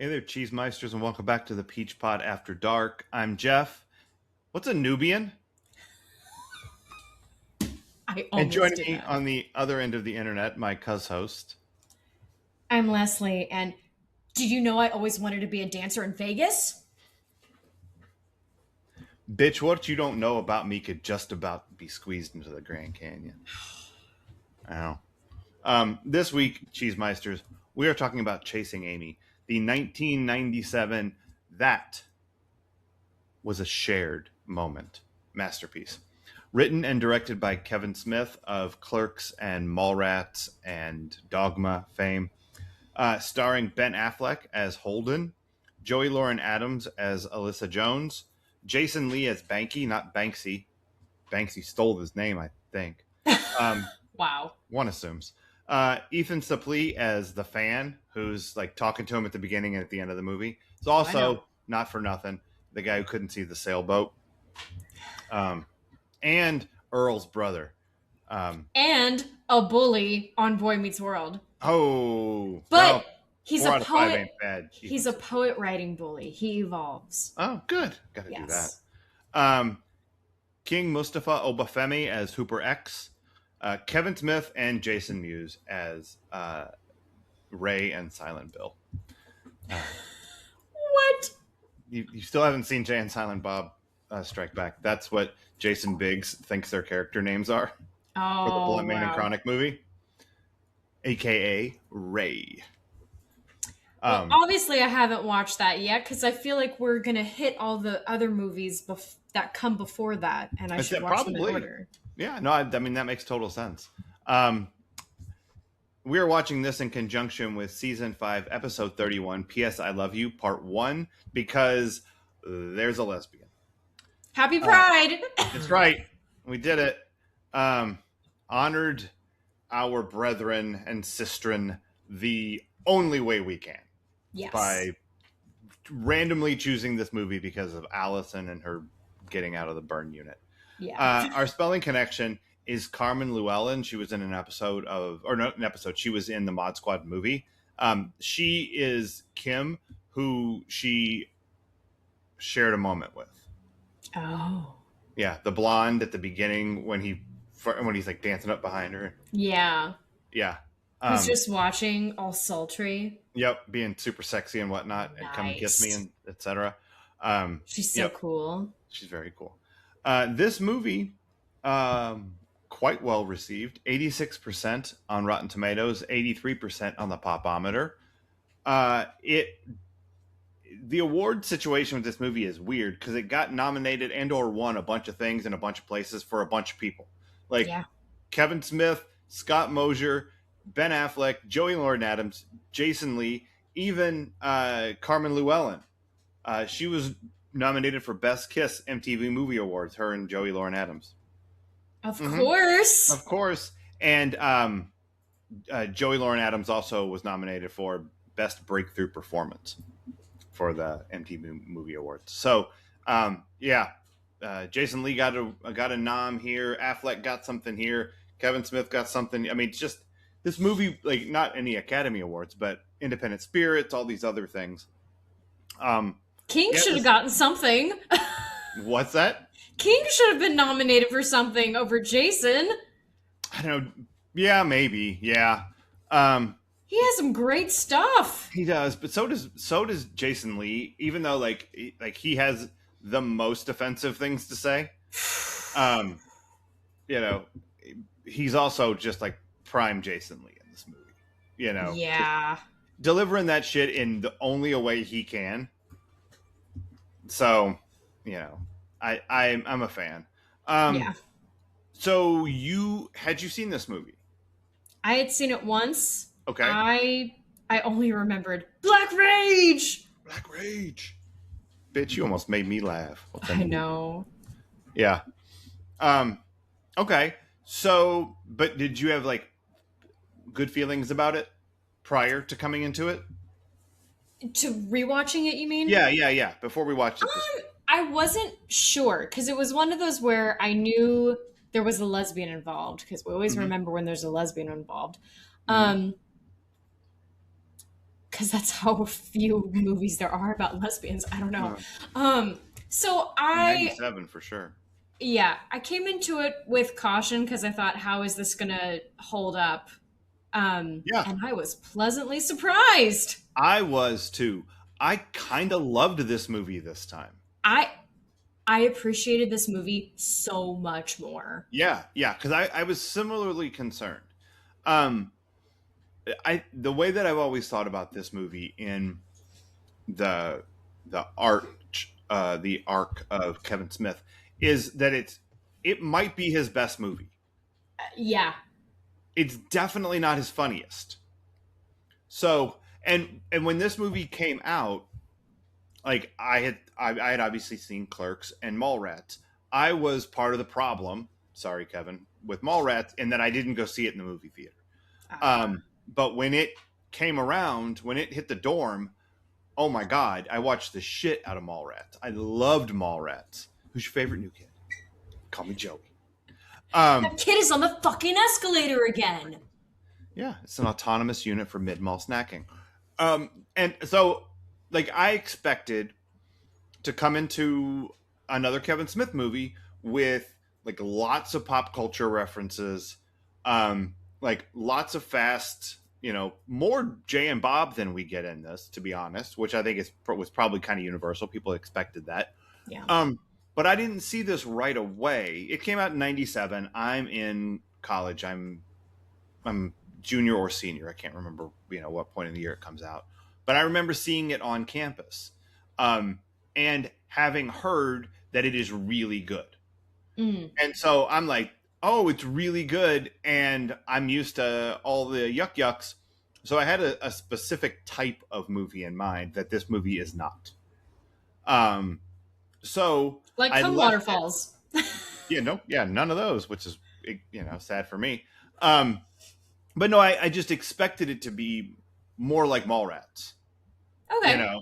there, Cheesemeisters, and welcome back to the Peach Pod After Dark. I'm Jeff. What's a Nubian? I And almost joining did me that. on the other end of the internet, my cuz-host. I'm Leslie, and did you know I always wanted to be a dancer in Vegas? Bitch, what you don't know about me could just about be squeezed into the Grand Canyon. Ow. This week, Cheesemeisters, we are talking about Chasing Amy, the 1997 That Was a Shared Moment masterpiece. Written and directed by Kevin Smith of Clerks and Mallrats and Dogma fame. Starring Ben Affleck as Holden, Joey Lauren Adams as Alyssa Jones, Jason Lee as Banky, not Banksy. Banksy stole his name, I think. Wow. One assumes. Ethan Suplee as the fan, who's like talking to him at the beginning and at the end of the movie. It's also, not for nothing, the guy who couldn't see the sailboat. And Earl's brother. And a bully on Boy Meets World. Oh, But well, he's 4 a out of 5 poet. ain't bad. He's a poet writing bully. He evolves. Oh, good. Got to do Yes. that. King Mustafa Obafemi as Hooper X, Kevin Smith and Jason Mewes as Ray and Silent Bill. What? You still haven't seen Jay and Silent Bob Strike Back. That's what Jason Biggs thinks their character names are Oh, for the Blunt Man and wow. Chronic movie, a.k.a. Ray. Well, obviously, I haven't watched that yet because I feel like we're going to hit all the other movies that come before that, and I should watch them in order. Yeah, no, I mean, that makes total sense. We are watching this in conjunction with Season 5, Episode 31, P.S. I Love You, Part 1, because there's a lesbian. Happy Pride! That's right. We did it. Honored our brethren and sistren the only way we can. Yes. By randomly choosing this movie because of Allison and her getting out of the burn unit. Yeah. Our spelling connection is Carmen Llewellyn. She was in an episode of, or not an episode, she was in the Mod Squad movie. She is Kim, who she shared a moment with. Oh. Yeah, the blonde at the beginning when he's like dancing up behind her. Yeah. Yeah. He's just watching, all sultry. Yep, being super sexy and whatnot, and come kiss me, and etc. She's so cool. She's very cool. This movie, quite well received. 86% on Rotten Tomatoes, 83% on the Popometer. The award situation with this movie is weird because it got nominated and or won a bunch of things in a bunch of places for a bunch of people. Like Kevin Smith, Scott Mosier, Ben Affleck, Joey Lauren Adams, Jason Lee, even Carmen Llewellyn. She was nominated for Best Kiss MTV Movie Awards, her and Joey Lauren Adams. Of course. Of course. And Joey Lauren Adams also was nominated for Best Breakthrough Performance for the MTV Movie Awards. So, Jason Lee got a nom here. Affleck got something here. Kevin Smith got something. I mean, it's just this movie, like, not any Academy Awards, but Independent Spirits, all these other things. King should have gotten something. What's that? King should have been nominated for something over Jason. I don't know. Yeah, maybe. Yeah. He has some great stuff. He does, but so does Jason Lee. Even though like he has the most offensive things to say, he's also just like prime Jason Lee in this movie. Yeah, delivering that shit in the only a way he can. So, I'm a fan. Yeah. So had you seen this movie? I had seen it once. Okay. I only remembered Black Rage. Black Rage. Bitch, you almost made me laugh. I know. Yeah. Okay. So, but did you have like good feelings about it prior to coming into it? To rewatching it, you mean? Yeah. Before we watched it. I wasn't sure because it was one of those where I knew there was a lesbian involved because we always remember when there's a lesbian involved. because that's how few movies there are about lesbians. I don't know. So In I, 97 for sure. yeah, I came into it with caution because I thought, how is this gonna hold up? Yeah, And I was pleasantly surprised. I was too. I kind of loved this movie this time. I I appreciated this movie so much more. Yeah, yeah, because I was similarly concerned. Um, the way that I've always thought about this movie in the the arc of Kevin Smith is that it might be his best movie. Yeah. It's definitely not his funniest. So, and when this movie came out, like I had obviously seen Clerks and Mallrats. I was part of the problem. Sorry, Kevin, with Mallrats, in that I didn't go see it in the movie theater. But when it came around, when it hit the dorm, oh my god, I watched the shit out of Mallrats. I loved Mallrats. Who's your favorite new kid? Call me Joey. That kid is on the fucking escalator again. Yeah, it's an autonomous unit for mid-mall snacking. And so, like, I expected to come into another Kevin Smith movie with like lots of pop culture references, like lots of fast, more Jay and Bob than we get in this, to be honest, which I think was probably kind of universal. People expected that. Yeah. But I didn't see this right away. It came out in 97. I'm in college. I'm junior or senior. I can't remember, what point in the year it comes out. But I remember seeing it on campus. And having heard that it is really good. And so I'm like, oh, it's really good. And I'm used to all the yucks. So I had a specific type of movie in mind that this movie is not. So like some waterfalls. None of those, which is, sad for me. But no, I just expected it to be more like Mallrats. Okay.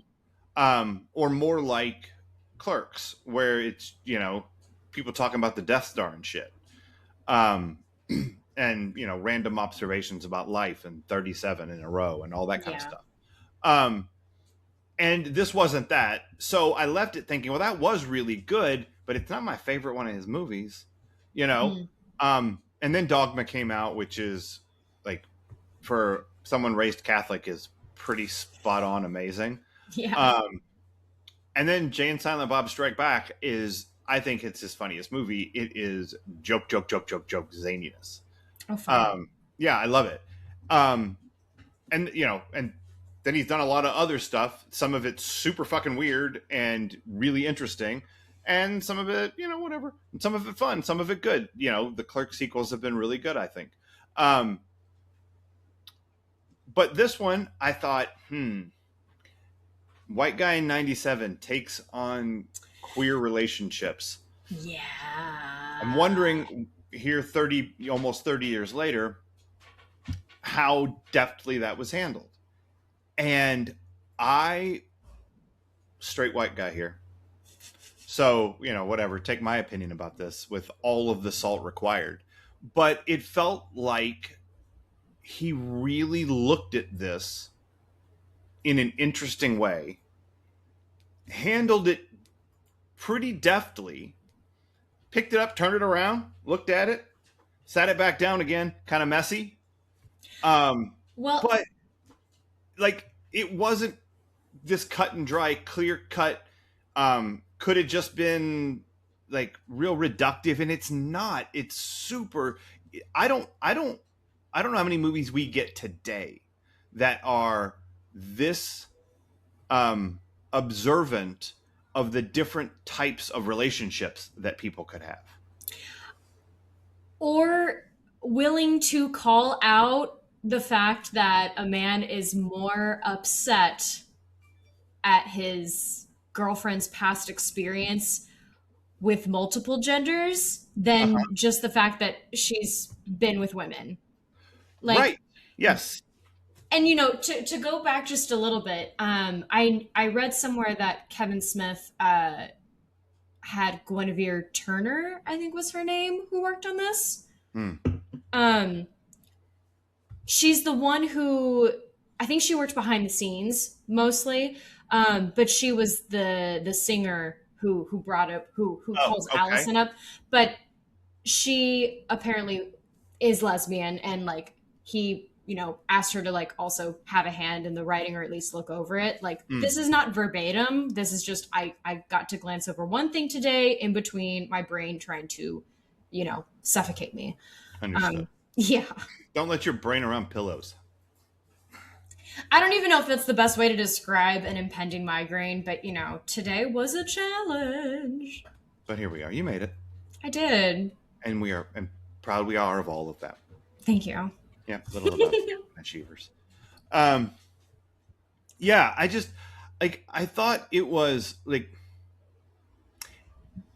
Or more like Clerks, where it's, people talking about the Death Star and shit. And, random observations about life and 37 in a row and all that kind of stuff. And this wasn't that. So I left it thinking, well, that was really good, but it's not my favorite one of his movies, And then Dogma came out, which is like, for someone raised Catholic, is pretty spot on amazing. Yeah. And then Jay and Silent Bob Strike Back is, I think it's his funniest movie. It is joke zaniness. Oh, yeah, I love it. And then he's done a lot of other stuff. Some of it's super fucking weird and really interesting, and some of it, whatever. And some of it fun, some of it good. The Clerk sequels have been really good, I think. But this one, I thought, white guy in 97 takes on queer relationships. Yeah. I'm wondering here, almost 30 years later, how deftly that was handled. And straight white guy here. So, whatever, take my opinion about this with all of the salt required. But it felt like he really looked at this in an interesting way, handled it pretty deftly, picked it up, turned it around, looked at it, sat it back down again, kind of messy. But like, it wasn't this cut and dry, clear cut. Could it just been like real reductive? And it's not. It's super. I don't know how many movies we get today that are this observant of the different types of relationships that people could have, or willing to call out the fact that a man is more upset at his girlfriend's past experience with multiple genders than just the fact that she's been with women. Like, right. Yes. And to go back just a little bit, I read somewhere that Kevin Smith had Guinevere Turner, I think was her name, who worked on this. She's the one who I think she worked behind the scenes mostly, but she was the singer who brought up who Oh, calls okay. Allison up. But she apparently is lesbian, and like he asked her to like also have a hand in the writing, or at least look over it. Like, Mm, this is not verbatim, this is just I got to glance over one thing today in between my brain trying to suffocate me. understood. Yeah, Don't let your brain around pillows. I don't even know if that's the best way to describe an impending migraine, but today was a challenge. But here we are. You made it, I did. and and proud we are of all of that. Thank you. Yeah, little above achievers. Um, yeah, I just like I thought it was like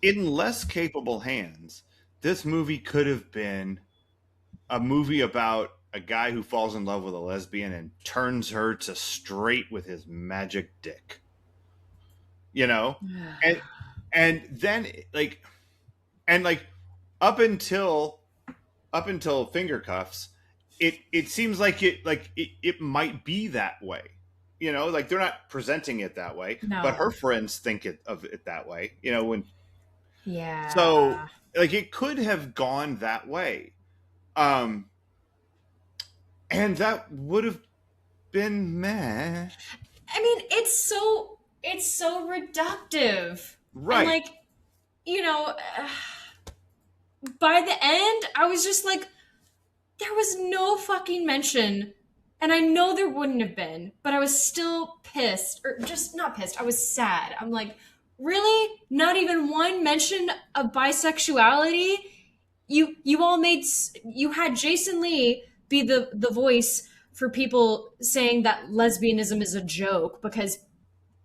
in less capable hands. This movie could have been a movie about a guy who falls in love with a lesbian and turns her to straight with his magic dick. You know, and and then like and like up until finger cuffs, it seems like it might be that way. You know, like they're not presenting it that way, but her No. friends think of it that way. You know, when so Yeah. like it could have gone that way, um, and that would have been meh. I mean, it's so reductive. And Right. like, you know, by the end, I was just like, there was no fucking mention. And I know there wouldn't have been, but I was still pissed, or just not pissed. I was sad. I'm like, really? Not even one mention of bisexuality? You all you had Jason Lee be the voice for people saying that lesbianism is a joke because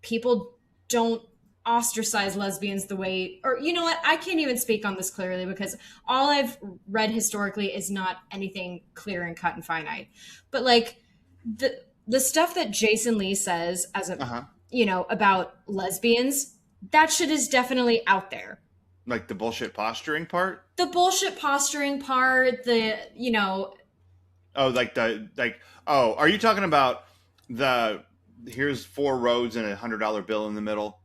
people don't ostracize lesbians the way, or you know what, I can't even speak on this clearly because all I've read historically is not anything clear and cut and finite. But like the stuff that Jason Lee says as a Uh huh. about lesbians, that shit is definitely out there. Like the bullshit posturing part. The bullshit posturing part, the Oh, like the like. Oh, are you talking about the? Here's four roads and $100 bill in the middle,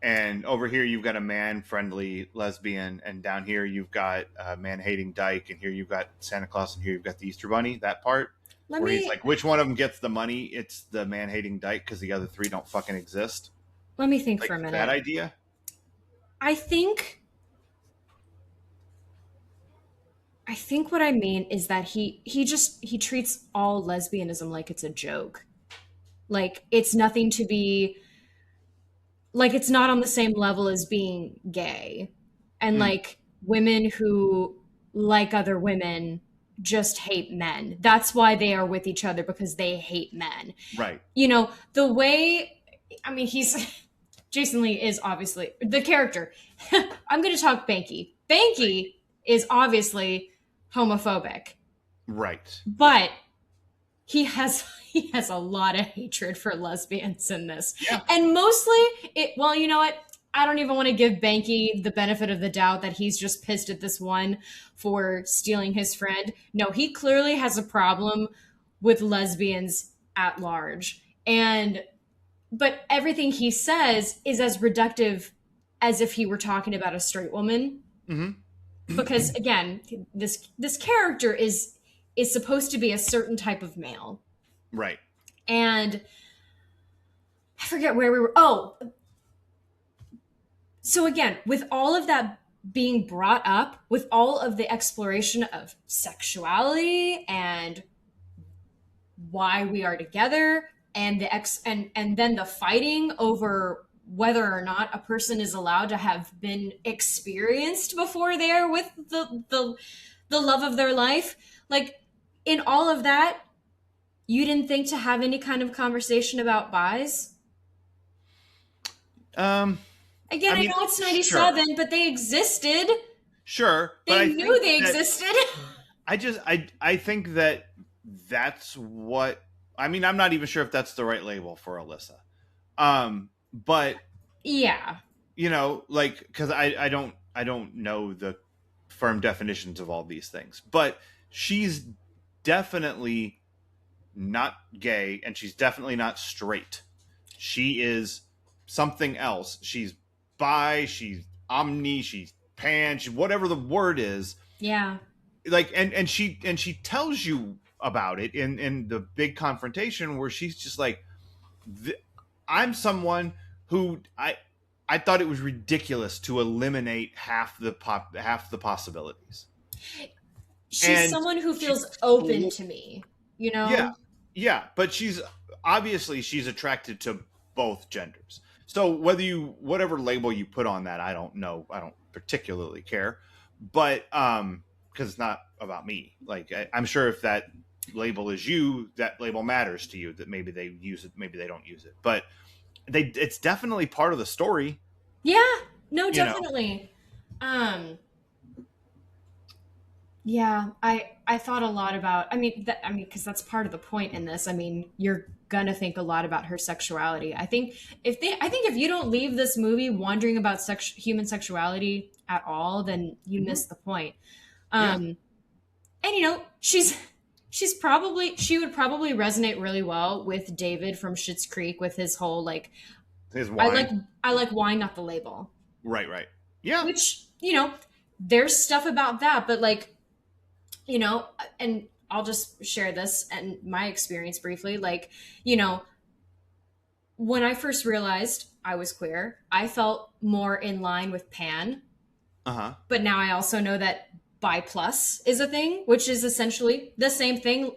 and over here you've got a man-friendly lesbian, and down here you've got a man-hating dyke, and here you've got Santa Claus, and here you've got the Easter Bunny. That part let where he's me like, which one of them gets the money? It's the man-hating dyke because the other three don't fucking exist. let me think Like for a that minute. idea. I think I think what I mean is that he treats all lesbianism like it's a joke. Like it's nothing to be, like it's not on the same level as being gay. And Mm, like women who like other women just hate men. That's why they are with each other, because they hate men. right. The way, I mean, he's Jason Lee is obviously the character. I'm going to talk Banky. Right. Banky is obviously homophobic, Right. but he has a lot of hatred for lesbians in this. Yeah. And mostly well, you know what? I don't even want to give Banky the benefit of the doubt that he's just pissed at this one for stealing his friend. No, he clearly has a problem with lesbians at large. And but everything he says is as reductive as if he were talking about a straight woman, Mm-hmm. because again, this character is supposed to be a certain type of male. Right. And I forget where we were. Oh, so again, with all of that being brought up, with all of the exploration of sexuality and why we are together, and and then the fighting over whether or not a person is allowed to have been experienced before they're with the love of their life, like in all of that, you didn't think to have any kind of conversation about buys? Um. Again, I I mean, know it's sure, 97, but they existed. sure, but They I knew think they that existed. I think that that's what I mean. I'm not even sure if that's the right label for Alyssa. But Yeah. you know, like because I don't know the firm definitions of all these things, but she's definitely not gay, and she's definitely not straight. She is something else. She's bi, she's omni, she's pan, she, whatever the word is. Yeah. Like, and she tells you about it in the big confrontation where she's just like, I'm someone who I thought it was ridiculous to eliminate half the possibilities. She's And someone who feels open to me, you know? Yeah, yeah, but she's obviously she's attracted to both genders. So whatever label you put on that, I don't know. I don't particularly care, but because it's not about me. Like I'm sure if that label is you, that label matters to you. That maybe they use it, maybe they don't use it, but it's definitely part of the story. Yeah. No, You know, definitely. Um Yeah, I thought a lot about. Because that's part of the point in this. I mean, you're gonna think a lot about her sexuality. I think if you don't leave this movie wondering about human sexuality at all, then you Mhm. miss the point. Yeah, And she would probably resonate really well with David from Schitt's Creek with his whole like his I like wine. I like wine, not the label. Right, right. Yeah, Which there's stuff about that, but like and I'll just share this and my experience briefly. Like, when I first realized I was queer, I felt more in line with Pan. uh huh. But now I also know that bi plus is a thing, which is essentially the same thing.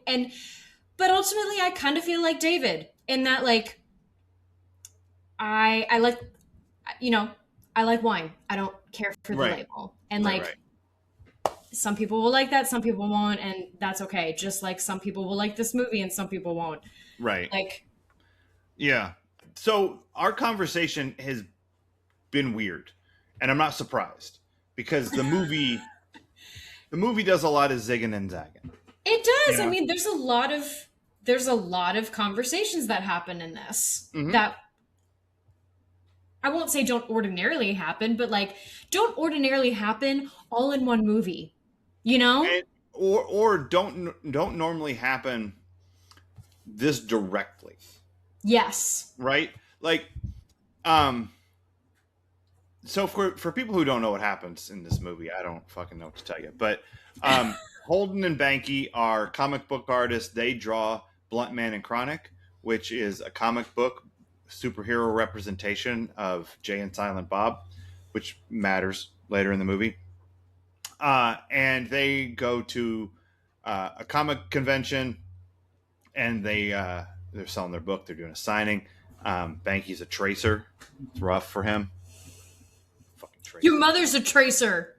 But ultimately, I kind of feel like David in that, like, I like, you know, I like wine. I don't care for the Right, label. And right, like, right, some people will like that, some people won't, and that's okay. Just like some people will like this movie and some people won't. right. Like, Yeah. So our conversation has been weird, and I'm not surprised because the movie does a lot of zigging and zagging. it You does. I know. mean, there's a lot of conversations that happen in this Hmm. that I won't say don't ordinarily happen, but like don't ordinarily happen all in one movie. You know? And or don't normally happen this directly, Yes. right? Like, um, so for people who don't know what happens in this movie, I don't fucking know what to tell you. But Holden and Banky are comic book artists. They draw Blunt Man and Chronic, which is a comic book superhero representation of Jay and Silent Bob, which matters later in the movie. And they go to a comic convention, and they're selling their book. They're doing a signing. Banky's a tracer. It's rough for him. Fucking tracer. Your mother's a tracer.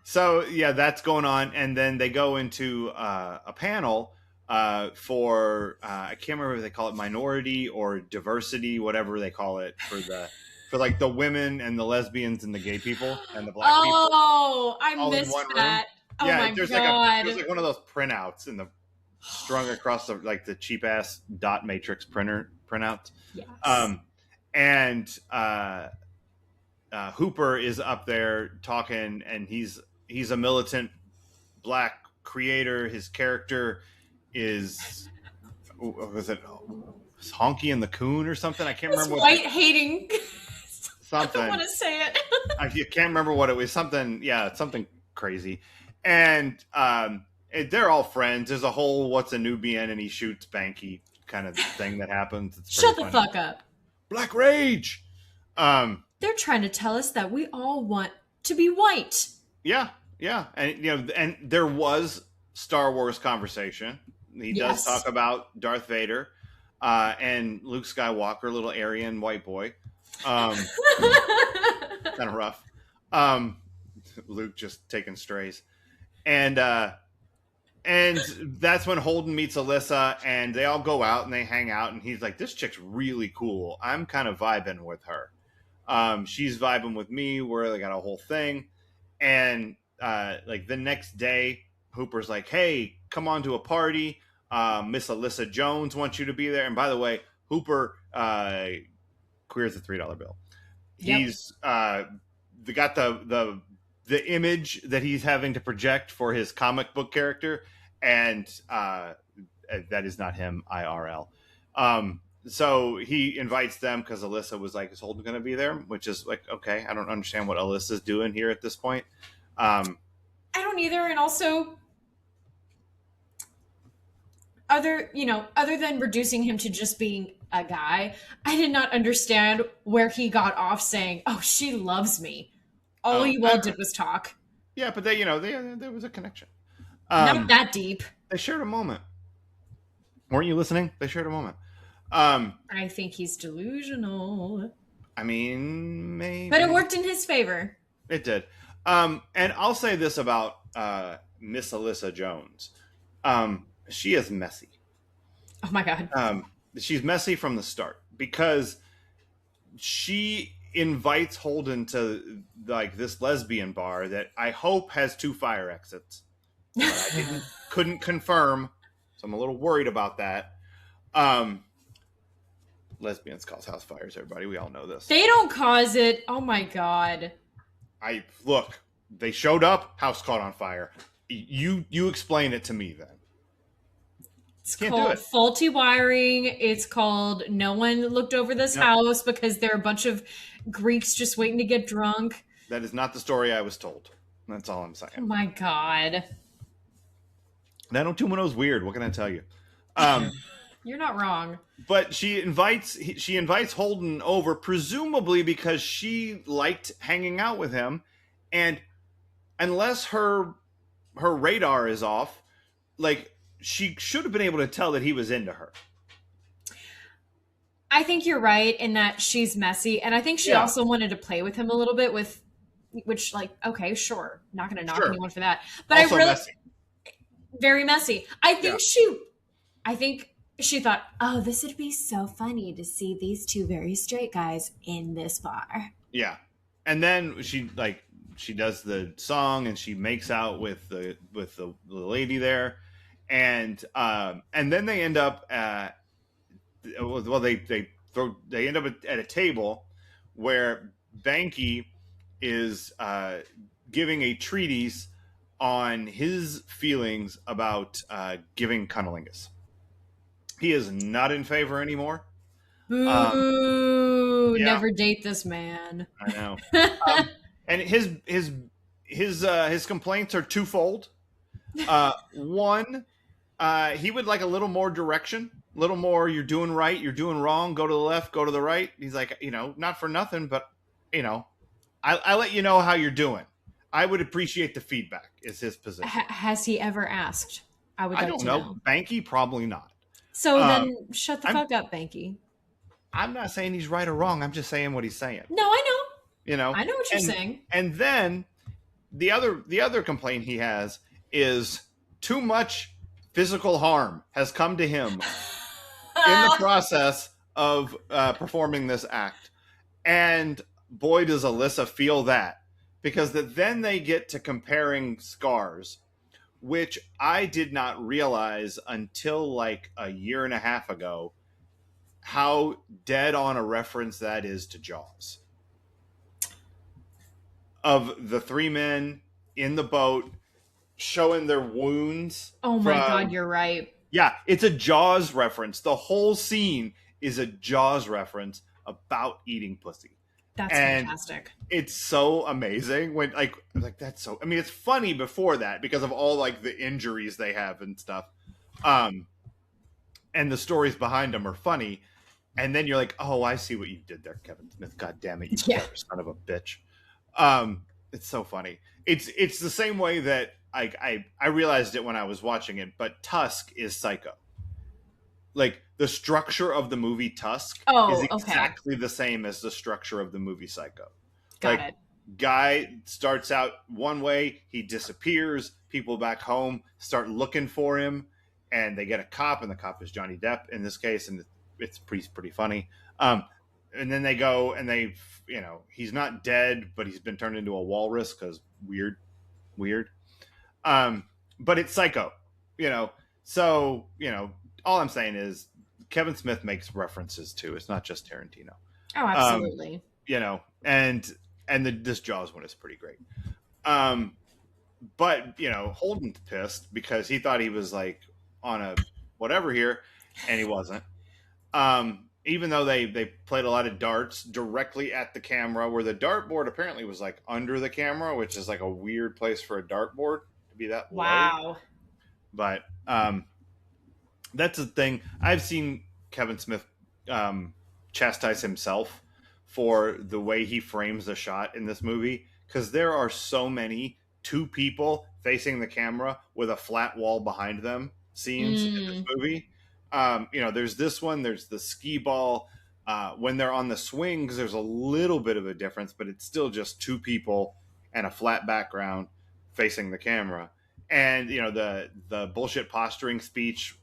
So yeah, that's going on, and then they go into a panel for I can't remember if they call it minority or diversity, whatever they call it for like the women and the lesbians and the gay people and the black people Oh, I all in missed one room. that. Oh Yeah, my there's god. like one of those printouts in the strung across the like the cheap ass dot matrix printouts. Yes. Um, and Hooper is up there talking, and he's a militant black creator. His character is was it Honky and the Coon or something? I can't This remember white hating. I don't something. want to say it. I can't remember what it was. Something, yeah, something crazy. And they're all friends. There's a whole "what's a Nubian" and he shoots Banky kind of thing that happens. It's Shut pretty the funny. fuck up. Black Rage. They're trying to tell us that we all want to be white. Yeah, yeah, and and there was Star Wars conversation. He does Yes. talk about Darth Vader and Luke Skywalker, little Aryan white boy. Um, kind of rough. Um, Luke just taking strays, and that's when Holden meets Alyssa, and they all go out and they hang out, and he's like, "This chick's really cool. I'm kind of vibing with her. She's vibing with me. Where they got a whole thing." And like the next day, Hooper's like, "Hey, come on to a party. Miss Alyssa Jones wants you to be there." And by the way, Hooper queers a $3 bill. Yep. He's got the image that he's having to project for his comic book character and that is not him IRL. So he invites them because Alyssa was like, "Is Holden going to be there?" Which is like, okay, I don't understand what Alyssa's doing here at this point. I don't either, and also other than reducing him to just being a guy, I did not understand where he got off saying, "Oh, she loves me." All you all did was talk. Yeah, but there was a connection. Not that deep. They shared a moment. Weren't you listening? They shared a moment. I think he's delusional. I mean, maybe. But it worked in his favor. It did. And I'll say this about Miss Alyssa Jones. She is messy. Oh my God. She's messy from the start because she invites Holden to like this lesbian bar that I hope has 2 fire exits. I couldn't confirm, so I'm a little worried about that. Lesbians cause house fires, everybody. We all know this. They don't cause it. Oh my God. Look, they showed up, house caught on fire. You explain it to me then. It's called faulty wiring. It's called no one looked over this house because there are a bunch of Greeks just waiting to get drunk. That is not the story I was told. That's all I'm saying. Oh my God. 90210 is weird. What can I tell you? You're not wrong. But she invites Holden over, presumably because she liked hanging out with him, and unless her radar is off, like she should have been able to tell that he was into her. I think you're right in that she's messy, and I think she also wanted to play with him a little bit which like, okay, sure, not going to knock anyone for that, but also I really messy. Very messy. I think she thought, oh, this would be so funny to see these 2 very straight guys in this bar. Yeah, and then she does the song and she makes out with the lady there, and then they end up they end up at a table where Banky is giving a treatise on his feelings about giving cunnilingus. He is not in favor anymore. Boo! Never date this man. I know. And his complaints are twofold. One, he would like a little more direction, a little more. You're doing right. You're doing wrong. Go to the left. Go to the right. He's like, not for nothing, but I let you know how you're doing. I would appreciate the feedback. Is his position? Has he ever asked? I don't know. Banky, probably not. So then shut the fuck up, Banky. I'm not saying he's right or wrong. I'm just saying what he's saying. No, I know. I know what you're saying. And then the other complaint he has is too much physical harm has come to him in the process of performing this act. And boy, does Alyssa feel that, because then they get to comparing scars, which I did not realize until like a year and a half ago, how dead on a reference that is to Jaws. Of the 3 men in the boat showing their wounds. Oh my God, you're right. Yeah, it's a Jaws reference. The whole scene is a Jaws reference about eating pussy. That's fantastic. It's so amazing when like that's so. I mean, it's funny before that because of all like the injuries they have and stuff, and the stories behind them are funny. And then you're like, oh, I see what you did there, Kevin Smith. God damn it, you son of a bitch. It's so funny. It's the same way that I realized it when I was watching it, but Tusk is Psycho. Like the structure of the movie Tusk is exactly the same as the structure of the movie Psycho. Got it. Guy starts out one way, he disappears, people back home start looking for him, and they get a cop, and the cop is Johnny Depp in this case, and it's pretty funny. And then they go and he's not dead, but he's been turned into a walrus because weird. But it's Psycho, So, all I'm saying is Kevin Smith makes references too. It's not just Tarantino. Oh, absolutely. And this Jaws one is pretty great. but Holden's pissed because he thought he was like on a whatever here, and he wasn't. Even though they played a lot of darts directly at the camera, where the dartboard apparently was like under the camera, which is like a weird place for a dartboard to be that low. Wow. But that's the thing. I've seen Kevin Smith chastise himself for the way he frames the shot in this movie, because there are so many two people facing the camera with a flat wall behind them scenes in this movie. There's this one, there's the skee ball. When they're on the swings, there's a little bit of a difference, but it's still just two people and a flat background facing the camera. And the bullshit posturing speech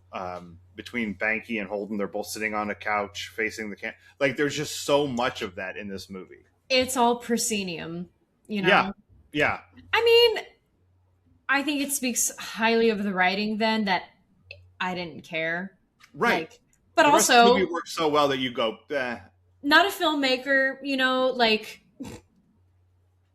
between Banky and Holden, they're both sitting on a couch facing the camera. Like, there's just so much of that in this movie. It's all proscenium, Yeah, yeah, I mean, I think it speaks highly of the writing then that I didn't care. right. Like, but The rest of the also movie works so well that you go, not a filmmaker, like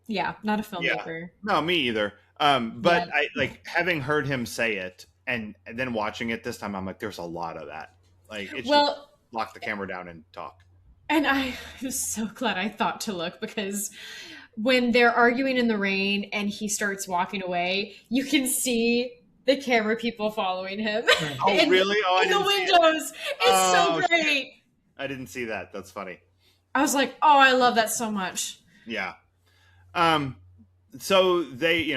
yeah, not a filmmaker. no, me either. But Yeah. I like having heard him say it, and then watching it this time, I'm like, there's a lot of that. Like, it's just Well, lock the camera down and talk. and I was so glad I thought to look because when they're arguing in the rain and he starts walking away, you can see the camera people following him Oh, in, really? Oh, I in the didn't see it. windows. It's Oh, so great. I didn't see that. That's funny. I was like, oh, I love that so much. Yeah. So they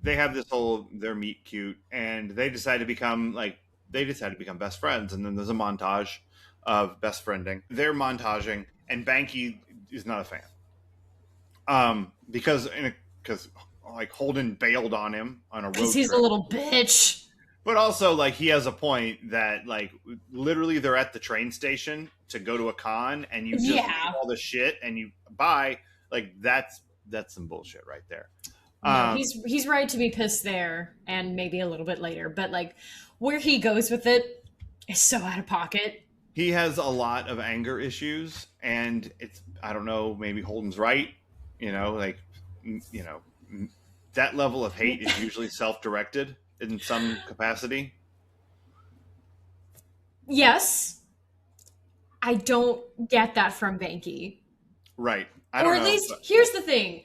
have this whole their meet cute, and they decide to become best friends, and then there's a montage of best friending. They're montaging, and Banky is not a fan. Because like Holden bailed on him on a road Because he's trip. a little bitch. But also, like, he has a point that, like, literally they're at the train station to go to a con, and you just leave all the shit and you buy. Like, that's some bullshit right there. No, he's right to be pissed there, and maybe a little bit later. But like, where he goes with it is so out of pocket. He has a lot of anger issues, and I don't know, maybe Holden's right. Like, that level of hate is usually self-directed in some capacity. Yes, I don't get that from Banky. Right. I don't Or at know. least, here's the thing.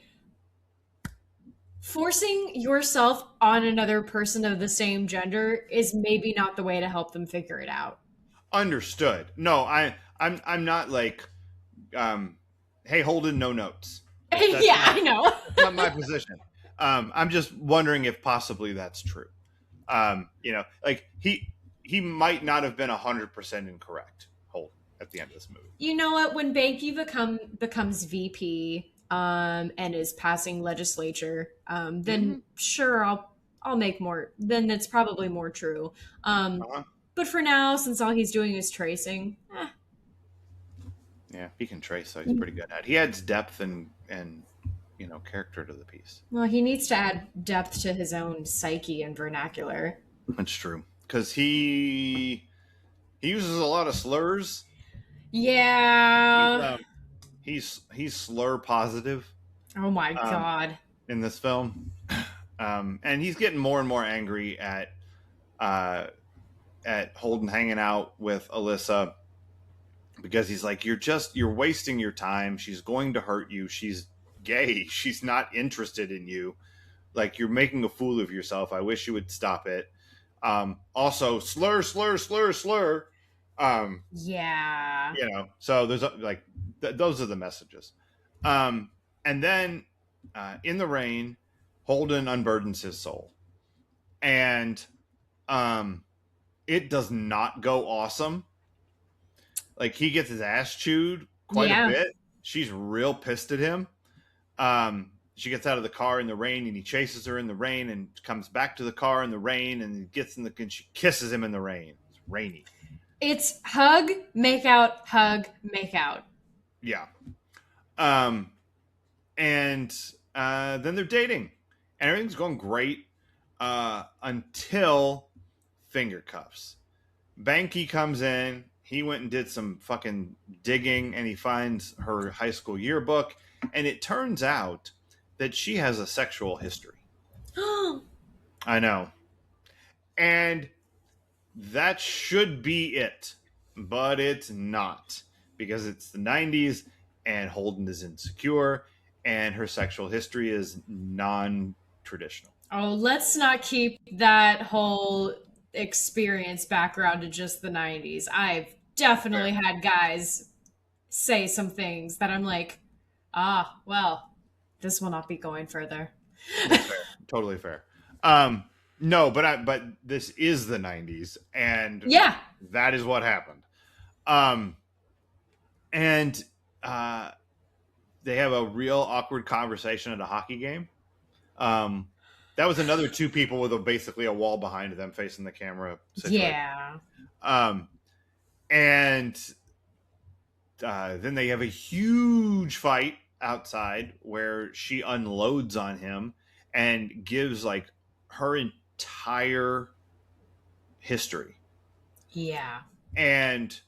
Forcing yourself on another person of the same gender is maybe not the way to help them figure it out. Understood. No, I'm not like, hey, Holden, no notes. Yeah, I know. Not my position. I'm just wondering if possibly that's true. Like he might not have been 100% incorrect, Holden, at the end of this movie. You know what? When Banky becomes VP and is passing legislature, then sure, I'll make more. Then that's probably more true. But for now, since all he's doing is tracing, yeah, he can trace, so he's pretty good at it. He adds depth and character to the piece. well, he needs to add depth to his own psyche and vernacular. That's true, because he uses a lot of slurs. Yeah. He's slur positive. Oh my god. In this film, and he's getting more and more angry at Holden hanging out with Alyssa, because he's like, you're wasting your time. She's going to hurt you. She's gay. She's not interested in you. Like, you're making a fool of yourself. I wish you would stop it. Also, slur. Yeah. So there's like those are the messages. And then in the rain, Holden unburdens his soul, and it does not go awesome. Like, he gets his ass chewed quite a bit. She's real pissed at him. She gets out of the car in the rain, and he chases her in the rain, and comes back to the car in the rain, and and she kisses him in the rain. It's rainy. It's hug, make out, hug, make out. Yeah. And then they're dating, and everything's going great until finger cuffs. Banky comes in. He went and did some fucking digging, and he finds her high school yearbook, and it turns out that she has a sexual history. I know. And that should be it, but it's not because it's the 90s and Holden is insecure and her sexual history is non traditional. Oh, let's not keep that whole experience background to just the 90s. I've definitely Fair. had guys say some things that I'm like, ah, well, this will not be going further. That's fair. Totally fair. Um, no, but this is the 90s and Yeah. that is what happened. Um, and they have a real awkward conversation at a hockey game. Um, that was another two people with basically a wall behind them facing the camera situation. Yeah. Um, and then they have a huge fight outside where she unloads on him and gives like her entire history Yeah. and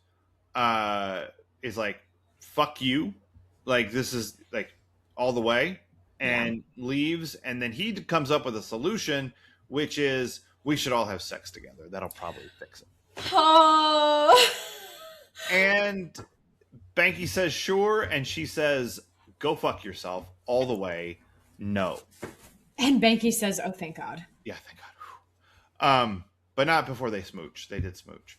is like, fuck you. Like, this is like all the way Yeah. and leaves. And then he comes up with a solution, which is we should all have sex together. That'll probably fix it. Oh. And Banky says, sure. And she says, go fuck yourself all the way. No. And Banky says, oh, thank God. Yeah, thank God. But not before they smooch. They did smooch.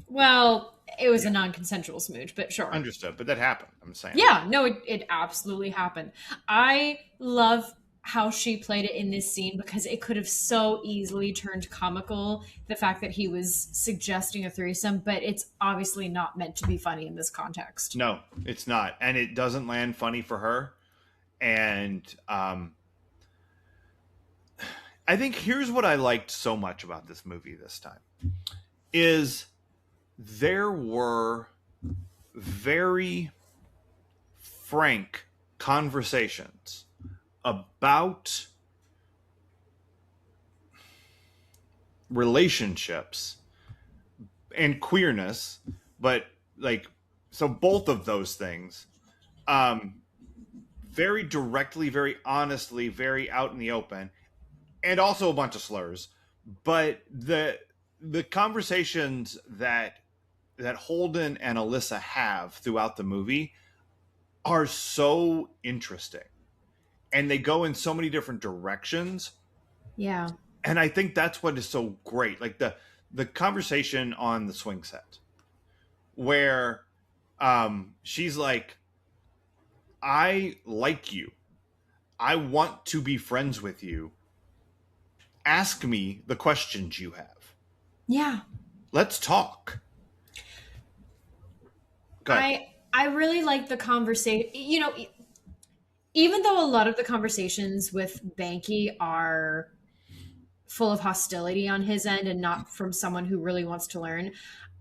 Well, it was a non-consensual smooch, but sure. Understood. But that happened. I'm saying. Yeah, no, it absolutely happened. I love how she played it in this scene because it could have so easily turned comical, the fact that he was suggesting a threesome, but it's obviously not meant to be funny in this context. No, it's not. And it doesn't land funny for her. And I think here's what I liked so much about this movie this time is there were very frank conversations about relationships and queerness, but like, so both of those things, very directly, very honestly, very out in the open, and also a bunch of slurs. But the conversations that Holden and Alyssa have throughout the movie are so interesting, and they go in so many different directions. Yeah. And I think that's what is so great. Like the conversation on the swing set, where she's like, "I like you. I want to be friends with you. Ask me the questions you have. Yeah. Let's talk." Go ahead. I really like the conversation. You know, even though a lot of the conversations with Banky are full of hostility on his end and not from someone who really wants to learn,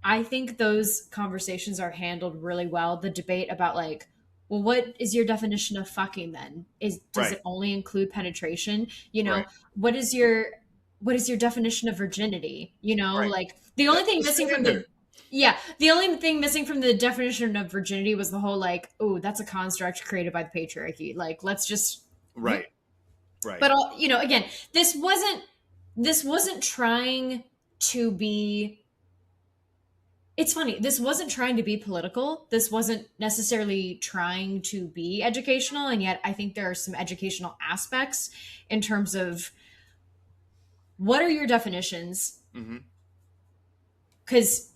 I think those conversations are handled really well. The debate about like, well, what is your definition of fucking then? Does Right. it only include penetration? You know, Right. what is your definition of virginity? You know, Right. like the only That's thing the missing from standard. the only thing missing from the definition of virginity was the whole like, oh, that's a construct created by the patriarchy. Like, let's just Right. Right. but you know, again, this wasn't trying to be, it's funny, this wasn't trying to be political, this wasn't necessarily trying to be educational, and yet I think there are some educational aspects in terms of what are your definitions, Mm-hmm. because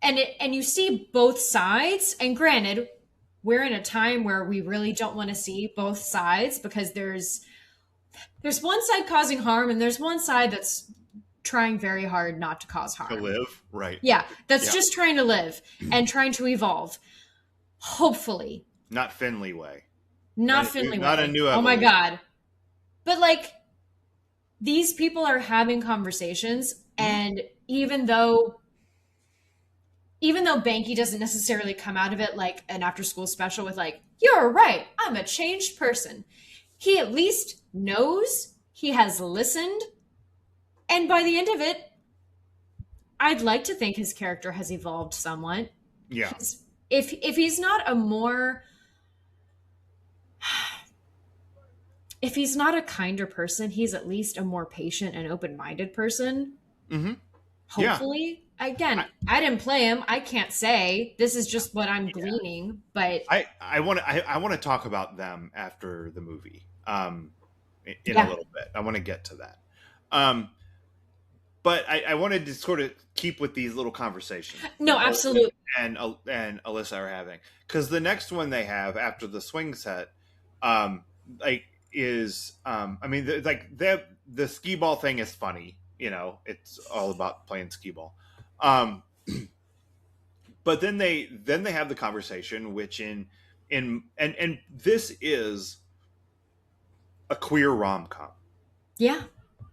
and you see both sides, and granted we're in a time where we really don't want to see both sides because there's one side causing harm and there's one side that's trying very hard not to cause harm. To live. Right. Yeah, that's Yeah. just trying to live and trying to evolve. Hopefully. Not Finley way. Not Not- Finley not way. a new Oh my evolution. God. But like, these people are having conversations, and even though Banky doesn't necessarily come out of it like an after school special with like, you're right, I'm a changed person. He at least knows, he has listened, and by the end of it, I'd like to think his character has evolved somewhat. Yeah. If he's not a more if he's not a kinder person, he's at least a more patient and open-minded person. Mm-hmm. Yeah. Hopefully. Again, I I didn't play him. I can't say. This is just what I'm gleaning, but I want to talk about them after the movie. In a yeah. little bit. I want to get to that. Um, but I wanted to sort of keep with these little conversations No, that Holden absolutely. and Alyssa are having, because the next one they have after the swing set, um, like is I mean like the skee ball thing is funny. It's all about playing skee ball. Um, but then they have the conversation, which and this is a queer rom com, Yeah.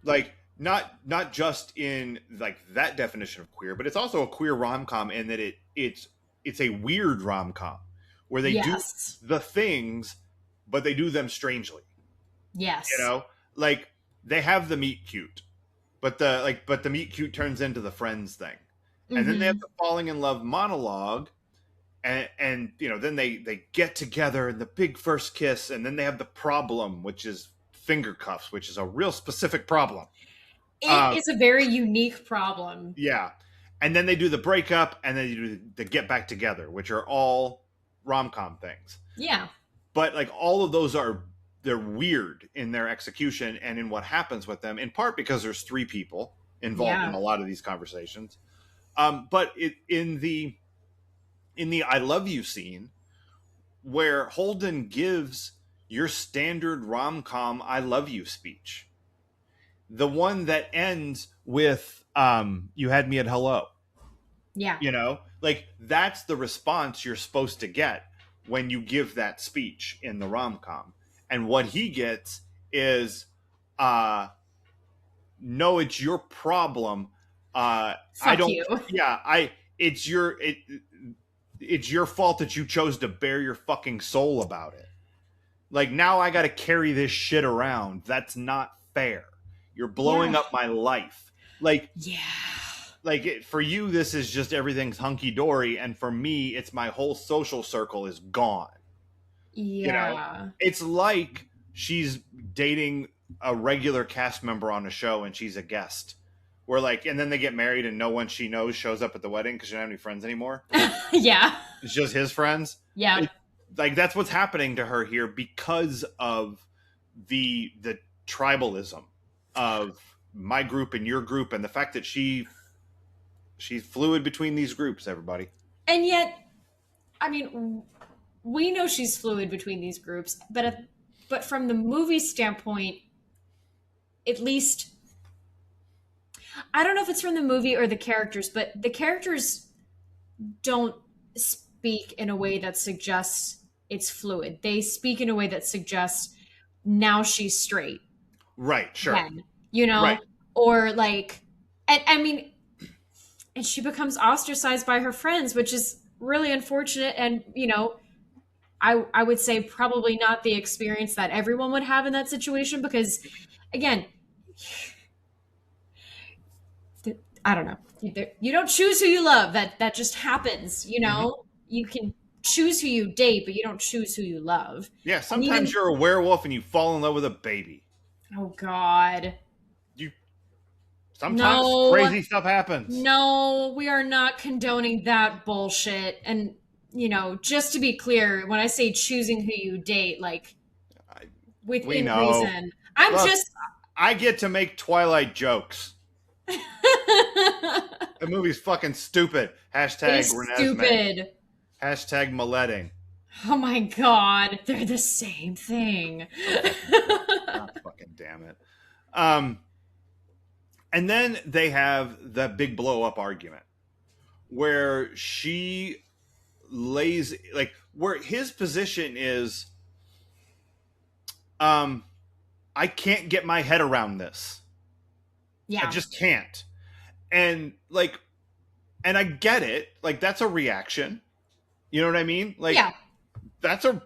like not just in like that definition of queer, but it's also a queer rom com in that it's a weird rom com where they do Yes. the things, but they do them strangely. Yes. Like they have the meet cute, but the meet cute turns into the friends thing, and then they have Mm-hmm. the falling in love monologue, and then they get together and the big first kiss, and then they have the problem, which is finger cuffs, which is a real specific problem. It um is a very unique problem. yeah, and then they do the breakup, and then you do the get back together, which are all rom-com things. Yeah. But like all of those they're weird in their execution and in what happens with them, in part because there's three people involved in Yeah. a lot of these conversations. But in the I love you scene, where Holden gives your standard rom-com I love you speech, the one that ends with you had me at hello. Yeah. Like that's the response you're supposed to get when you give that speech in the rom-com. And what he gets is no, it's your problem. I Fuck don't you. Yeah, it's your fault that you chose to bare your fucking soul about it. Like now I got to carry this shit around. That's not fair. You're blowing Yeah. up my life. Like Yeah. for you this is just everything's hunky dory, and for me it's my whole social circle is gone. You know, Yeah. it's like she's dating a regular cast member on a show and she's a guest. Where and then they get married and no one she knows shows up at the wedding because she doesn't have any friends anymore. Yeah. It's just his friends. Yeah. Like that's what's happening to her here because of the tribalism of my group and your group, and the fact that she's fluid between these groups. Everybody. And yet, I mean, we know she's fluid between these groups, but from the movie standpoint, at least, I don't know if it's from the movie or the characters, but the characters don't speak in a way that suggests it's fluid. They speak in a way that suggests now she's straight. Right. Sure. Then, Right. or like, and I mean, and she becomes ostracized by her friends, which is really unfortunate. And I would say probably not the experience that everyone would have in that situation, because again, I don't know, you don't choose who you love. That just happens. Mhm. You can choose who you date, but you don't choose who you love. Yeah. And Sometimes even, you're a werewolf and you fall in love with a baby. oh god, You Sometimes no, crazy stuff happens. no, we are not condoning that bullshit. And just to be clear, when I say choosing who you date, like I, we within know. reason, I'm Look, just I get to make Twilight jokes. The movie's fucking stupid. Hashtag it's Renesmee. stupid. Hashtag Maleting. Oh my god, they're the same thing. God fucking damn it. And then they have the big blow up argument where she lays where his position is, I can't get my head around this. I Yeah. just can't. And and I get it. Like that's a reaction. You know what I mean? Like Yeah. that's a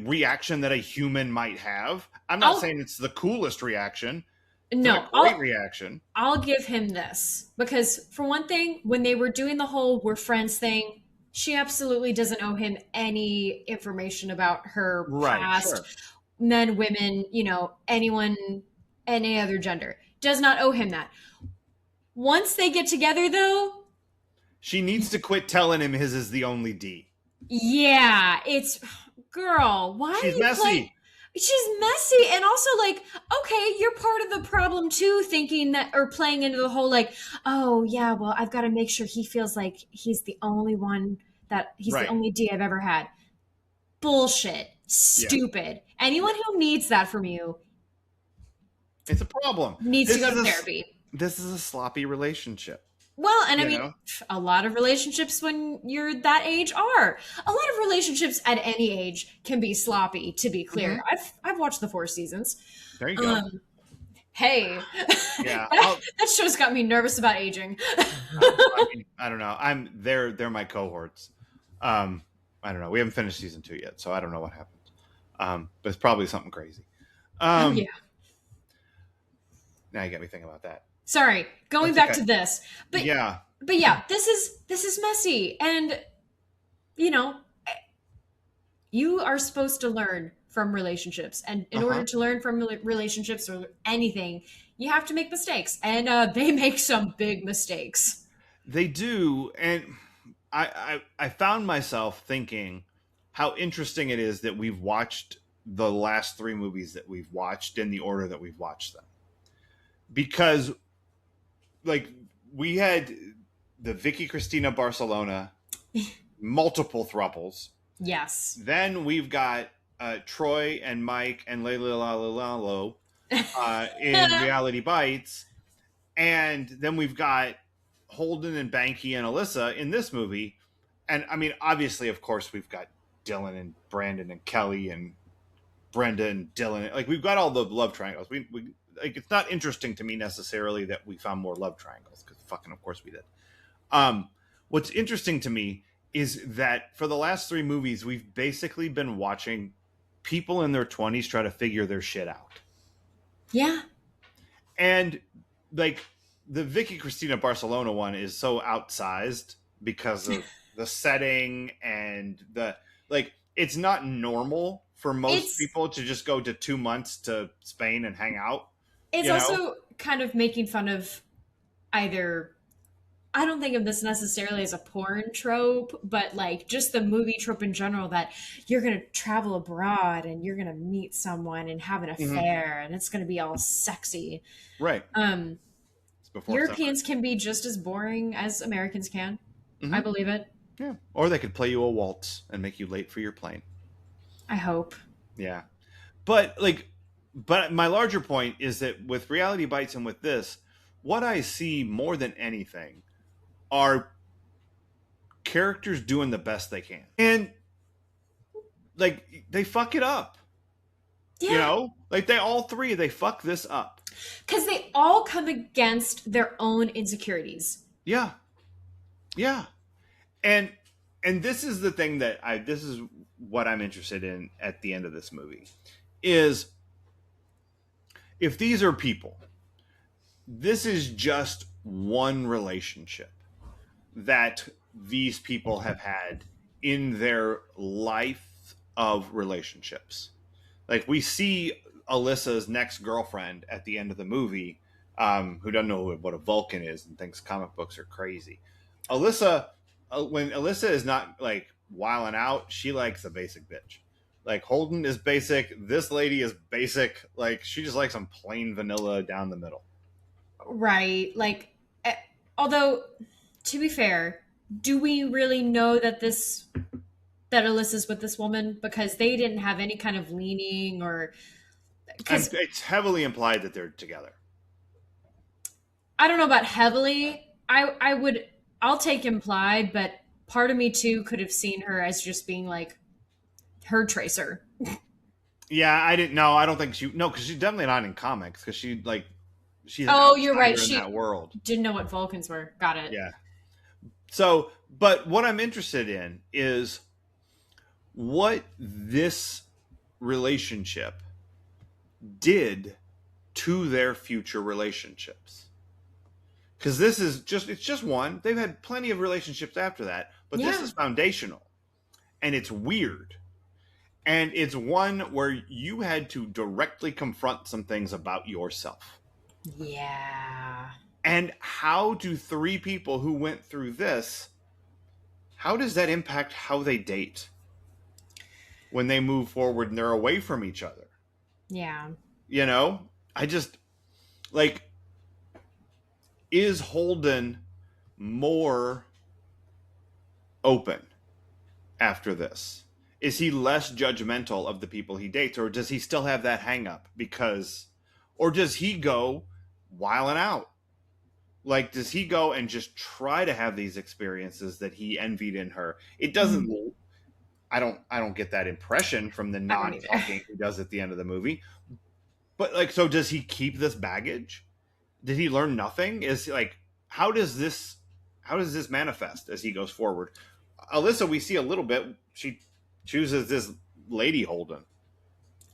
reaction that a human might have. I'm not I'll saying it's the coolest reaction. It's no, not a great reaction. I'll give him this, because for one thing, when they were doing the whole we're friends thing, she absolutely doesn't owe him any information about her Right, past. sure. men, women, anyone, any other gender. Does not owe him that. Once they get together, though, She needs to quit telling him his is the only D. yeah, it's girl. Why She's are you playing? messy. She's messy, and also like, okay, you're part of the problem too, thinking that or playing into the whole like, oh yeah, well, I've got to make sure he feels like he's the only one that he's the Right. only D I've ever had. Bullshit. Yeah. Stupid. Anyone who needs that from you It's a problem. needs to This go is to a therapy. this is a sloppy relationship. Well, and I You mean, know? a lot of relationships when you're that age are. A lot of relationships at any age can be sloppy, to be clear. Mhm. I've watched the Four Seasons. There you go. Hey, Yeah. that show's got me nervous about aging. I don't know. They're my cohorts. I don't know. We haven't finished season 2 yet, so I don't know what happened. But it's probably something crazy. Oh yeah. Now you got me thinking about that. Sorry, going That's back okay. to this. But Yeah. this is messy, and you know, you are supposed to learn from relationships, and in order to learn from relationships or anything, you have to make mistakes, and they make some big mistakes. They do, and I found myself thinking how interesting it is that we've watched the last 3 movies that we've watched in the order that we've watched them, because like we had the Vicky Cristina Barcelona multiple thruples. Yes. Then we've got Troy and Mike and Layla in Reality Bites, and then we've got Holden and Banky and Alyssa in this movie. And I mean, obviously, of course, we've got Dylan and Brandon and Kelly and Brenda and Dylan. Like we've got all the love triangles. We like it's not interesting to me necessarily that we found more love triangles because fucking of course we did. What's interesting to me is that for the last 3 movies, we've basically been watching people in their 20s try to figure their shit out. Yeah. And like the Vicky Cristina Barcelona one is so outsized because of the setting and the like. It's not normal for most people to just go to 2 months to Spain and hang out. It's also kind of making fun of either. I don't think of this necessarily as a porn trope, but like just the movie trope in general that you're going to travel abroad and you're going to meet someone and have an affair and it's going to be all sexy. Right. Europeans can be just as boring as Americans can. I believe it. Yeah. Or they could play you a waltz and make you late for your plane. I hope. Yeah. But my larger point is that with Reality Bites and with this, what I see more than anything are characters doing the best they can. And like they fuck it up. Yeah. Like they all 3, they fuck this up. Because they all come against their own insecurities. Yeah. Yeah. And this is the thing that this is what I'm interested in at the end of this movie is if these are people, this is just one relationship that these people have had in their life of relationships. Like we see Alyssa's next girlfriend at the end of the movie, who doesn't know what a Vulcan is and thinks comic books are crazy. Alyssa, when Alyssa is not like wilding out, she likes a basic bitch. Like Holden is basic. This lady is basic. Like she just likes some plain vanilla down the middle. Right. Like, although to be fair, do we really know that Alyssa's with this woman? Because they didn't have any kind of leaning or. It's heavily implied that they're together. I don't know about heavily. I'll take implied, but part of me too could have seen her as just being like her tracer. Yeah, I didn't know. I don't think because she's definitely not in comics because she's you're right. In that world. Didn't know what Vulcans were. Got it. Yeah. So, but what I'm interested in is what this relationship did to their future relationships. Because it's just one. They've had plenty of relationships after that, but this is foundational. And it's weird. And it's one where you had to directly confront some things about yourself. Yeah. And how do three people who went through this, how does that impact how they date when they move forward and they're away from each other? Yeah. You know, I just like, is Holden more open after this? Is he less judgmental of the people he dates, or does he still have that hang up? Because, or does he go wiling out? Like, does he go and just try to have these experiences that he envied in her? It doesn't. Mhm. I don't get that impression from the I don't either. non-talking he does at the end of the movie. But like, so does he keep this baggage? Did he learn nothing? Is like, how does this manifest as he goes forward? Alyssa, we see a little bit. She chooses this lady Holden.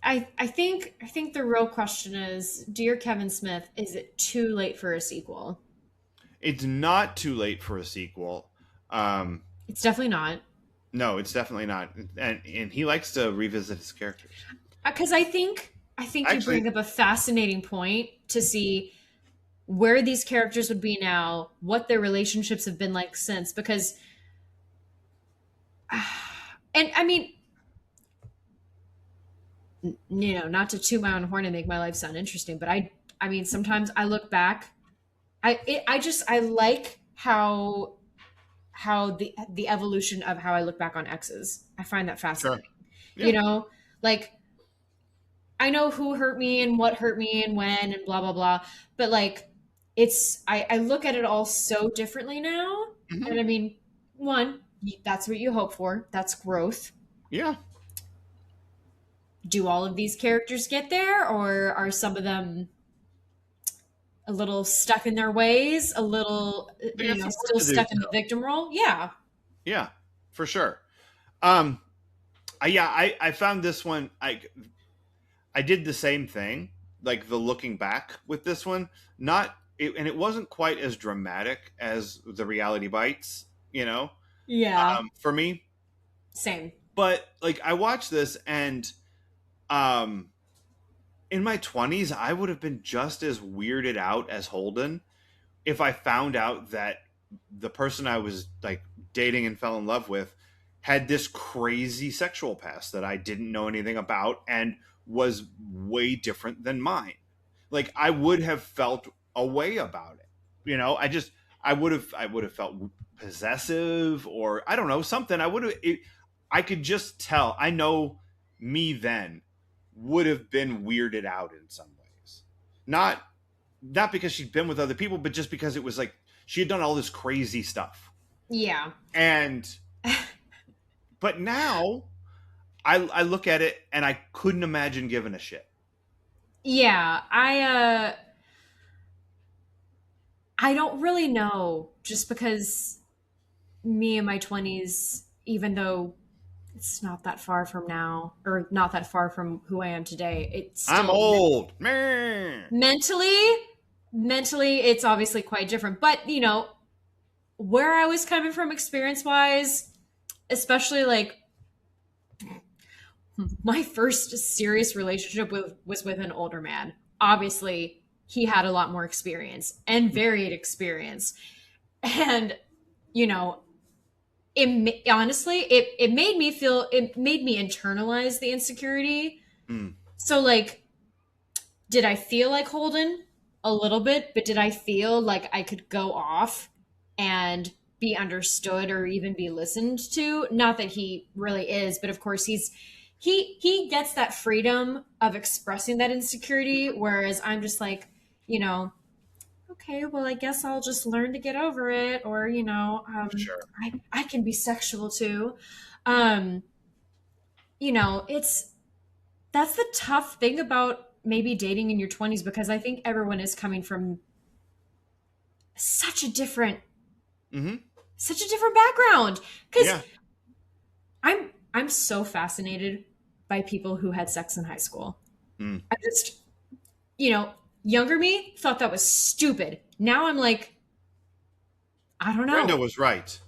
I think the real question is, dear Kevin Smith, is it too late for a sequel? It's not too late for a sequel. Um, It's definitely not. no, it's definitely not. And he likes to revisit his characters. Because I think you Actually, bring up a fascinating point to see where these characters would be now, what their relationships have been like since. Because, and I mean, not to toot my own horn and make my life sound interesting, but I mean, sometimes I look back, I like how the evolution of how I look back on exes. I find that sure. fascinating. Yeah. You know, like I know who hurt me and what hurt me and when and blah blah blah, but like I look at it all so differently now. Hmm. And I mean, one, that's what you hope for. That's growth. Yeah. Do all of these characters get there, or are some of them a little stuck in their ways, a little, They got some work still to do stuck in the still. victim role? Yeah. Yeah, for sure. Um, I found this one. I did the same thing, like the looking back with this one. And it wasn't quite as dramatic as the Reality Bites, Yeah. for me. Same. But like, I watched this, and um, in my 20s, I would have been just as weirded out as Holden if I found out that the person I was like dating and fell in love with had this crazy sexual past that I didn't know anything about and was way different than mine. Like, I would have felt a way about it. I would have felt possessive, or I don't know, something. I could just tell. I know me then would have been weirded out in some ways. Not because she'd been with other people, but just because it was like she had done all this crazy stuff. Yeah. And but now I look at it and I couldn't imagine giving a shit. Yeah. I don't really know, just because me in my 20s, even though it's not that far from now, or not that far from who I am today, it's I'm still old. Meh. mentally it's obviously quite different. But where I was coming from experience wise, especially like my first serious relationship was with an older man. Obviously, he had a lot more experience and varied experience. And, you know, honestly, it made me internalize the insecurity. Mm. So, like, did I feel like Holden? A little bit, but did I feel like I could go off and be understood or even be listened to? Not that he really is, but of course he gets that freedom of expressing that insecurity, whereas I'm just like, you know, okay, well, I guess I'll just learn to get over it, or Sure. I can be sexual too. Um, it's that's the tough thing about maybe dating in your 20s, because I think everyone is coming from such a different Mm-hmm. such a different background. Because Yeah. I'm so fascinated by people who had sex in high school. Mm. I just, you know younger me thought that was stupid. Now I'm like, I don't Brenda know. was right.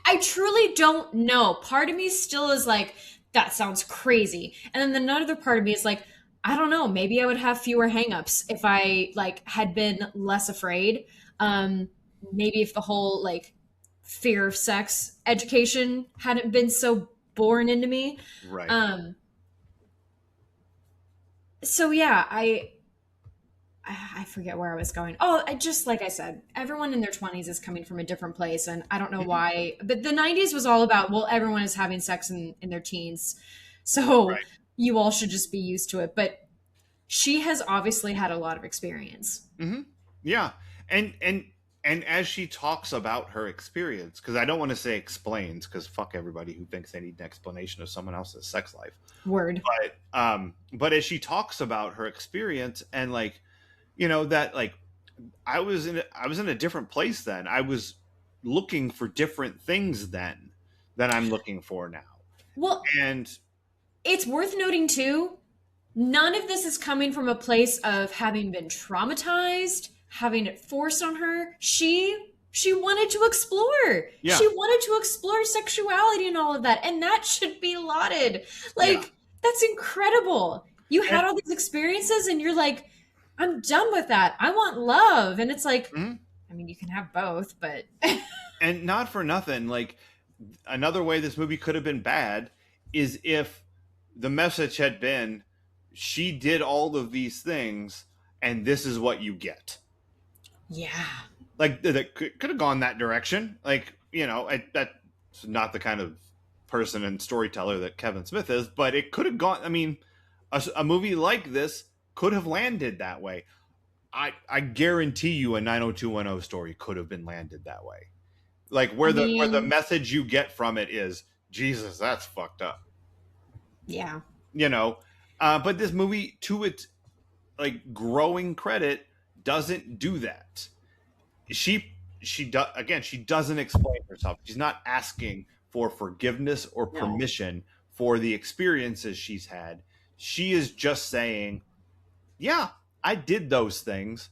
I I truly don't know. Part of me still is like, that sounds crazy. And then another part of me is like, I don't know, maybe I would have fewer hangups if I like had been less afraid. Um, maybe if the whole like fear of sex education hadn't been so born into me. Right. Um, so yeah, I forget where I was going. Oh, I just like I said, everyone in their 20s is coming from a different place, and I don't know Mhm. why. But the 90s was all about, well, everyone is having sex in their teens, so Right. you all should just be used to it. But she has obviously had a lot of experience. Hmm. Yeah, and and as she talks about her experience, because I don't want to say explains, because fuck everybody who thinks they need an explanation of someone else's sex life. Word. But as she talks about her experience and like, that like I was in a different place then. I was looking for different things then than I'm looking for now. Well, And it's worth noting too, none of this is coming from a place of having been traumatized, having it forced on her. She wanted to explore. yeah, She wanted to explore sexuality and all of that, and that should be lauded. yeah. Like that's incredible. You And, had all these experiences and you're like, I'm done with that. I want love. And it's like, mhm. I mean, you can have both, but And not for nothing, like another way this movie could have been bad is if the message had been she did all of these things and this is what you get. yeah. Like that could have gone that direction. Like, that's not the kind of person and storyteller that Kevin Smith is, but it could have gone. I mean, a movie like this could have landed that way. I guarantee you a 90210 story could have been landed that way. Like I where the mean, message you get from it is Jesus, that's fucked up. yeah. You know, but this movie, to its like growing credit, doesn't do that. She does again. She doesn't explain herself. She's not asking for forgiveness or No. permission for the experiences she's had. She is just saying, "Yeah, I did those things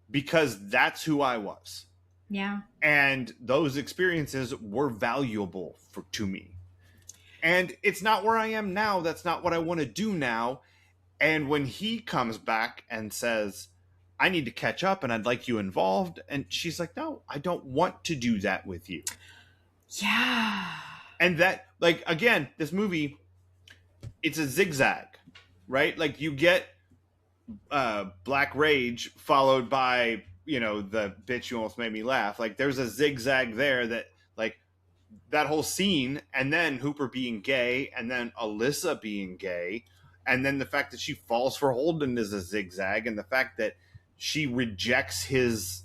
because that's who I was." Yeah. And those experiences were valuable to me, and it's not where I am now. That's not what I want to do now. And when he comes back and says, I need to catch up and I'd like you involved, and she's like, no, I don't want to do that with you. Yeah. And that, like, again, this movie, it's a zigzag, right? Like you get Black Rage followed by, the bitch you almost made me laugh. Like there's a zigzag there that, like, that whole scene, and then Hooper being gay, and then Alyssa being gay, and then the fact that she falls for Holden is a zigzag, and the fact that she rejects his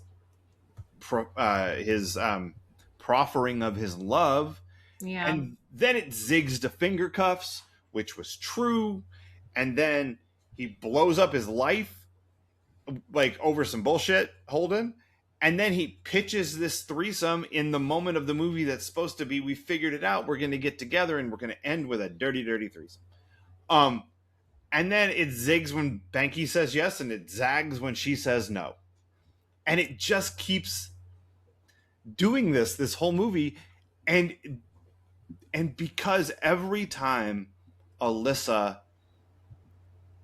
proffering of his love, Yeah. and then it zigs to finger cuffs, which was true, and then he blows up his life like over some bullshit, Holden. And then he pitches this threesome in the moment of the movie that's supposed to be, we figured it out, we're going to get together and we're going to end with a dirty, dirty threesome. Um, and then it zigs when Banky says yes, and it zags when she says no. And it just keeps doing this whole movie. And because every time Alyssa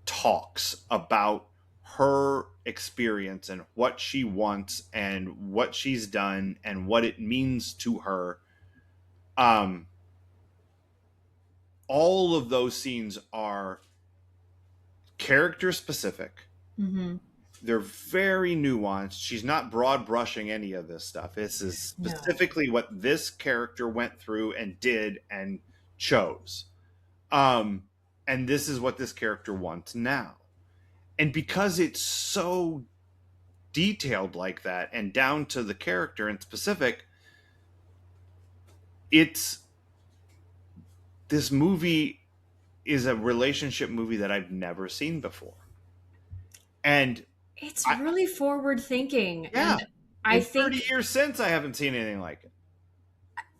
talks about her experience and what she wants and what she's done and what it means to her, um all of those scenes are character specific. Mm-hmm. They're very nuanced. She's not broad brushing any of this stuff. This is No. specifically what this character went through and did and chose, um and this is what this character wants now. And because it's so detailed like that and down to the character in specific, it's this movie is a relationship movie that I've never seen before. And It's I, really forward thinking. yeah, And I in 30 think years since I haven't seen anything like it.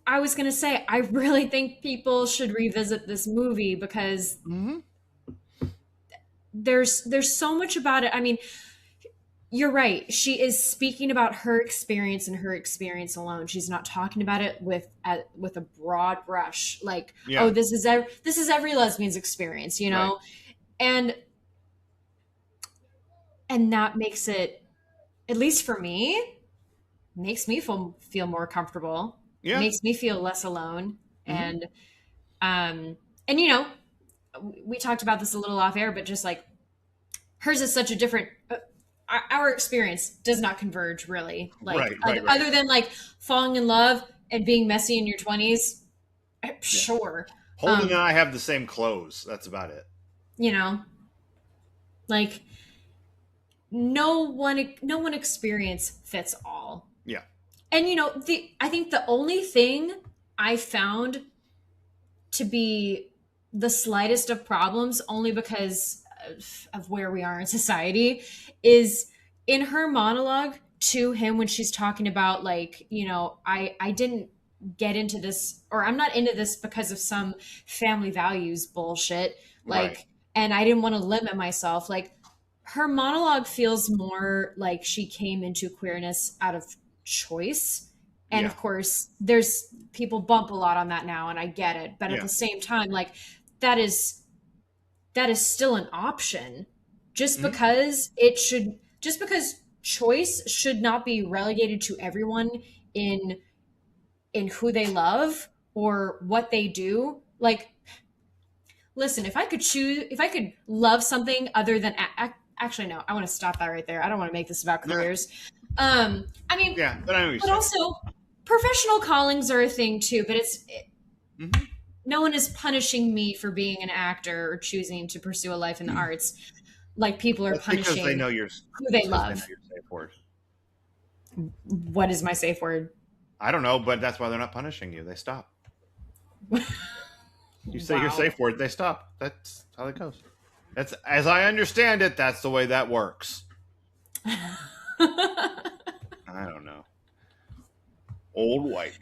I was going to say, I really think people should revisit this movie because Mm-hmm. there's so much about it. I mean, you're right. She is speaking about her experience and her experience alone. She's not talking about it with a broad brush, like, oh, Yeah. this is every lesbian's experience, you Right. know, and that makes it, at least for me, makes me feel more comfortable, Yeah. makes me feel less alone, Hmm. and um, and you know, we talked about this a little off air, but just like hers is such a different our experience does not converge really, like Right. Right. Right. other than like falling in love and being messy in your 20s, Yeah. sure. Holden and um I have the same clothes. That's about it. you know, like no one experience fits all. Yeah. And you know, the I think the only thing I found to be the slightest of problems, only because of where we are in society, is in her monologue to him when she's talking about, like, you know, I didn't get into this, or I'm not into this because of some family values bullshit, Right. like, and I didn't want to limit myself. Like, her monologue feels more like she came into queerness out of choice. And Yeah. of course, there's people bump a lot on that now, and I get it. But at Yeah. the same time, like, that is still an option. Just Hmm. because choice should not be relegated to everyone in who they love or what they do. Like, listen, if I could love something other than actually, no, I want to stop that right there. I don't want to make this about Yeah. careers. I mean, Yeah. But I know what you're but saying. also professional callings are a thing too. But Hmm. no one is punishing me for being an actor or choosing to pursue a life in the arts, like people are That's because they punishing know you're. who they That's because they know love. your safe word. What is my safe word? I don't know, but that's why they're not punishing you. They stop. You say your Wow. safe word, they stop. That's how it goes. That's as I understand it. That's the way that works. I don't know. Old white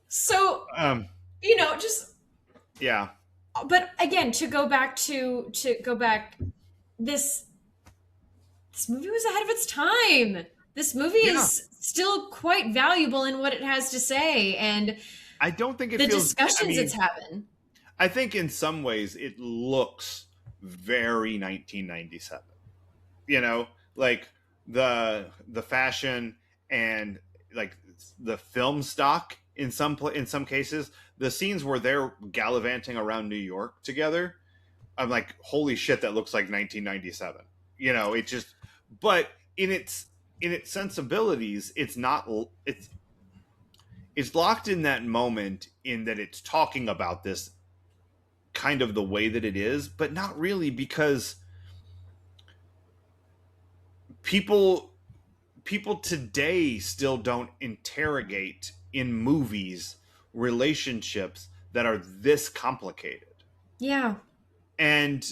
So, guy. you know, just, Yeah. but again, to go back, this movie was ahead of its time. This movie Yeah. is still quite valuable in what it has to say, and I don't think it the feels. I discussions it's mean, having. I think in some ways it looks very 1997. You know, like the fashion and like the film stock in some cases, the scenes where they're gallivanting around New York together. I'm like, holy shit, that looks like 1997. You know, it just. But in its sensibilities, it's not. It's locked in that moment in that it's talking about this kind of the way that it is, but not really because people people today still don't interrogate in movies relationships that are this complicated. Yeah. And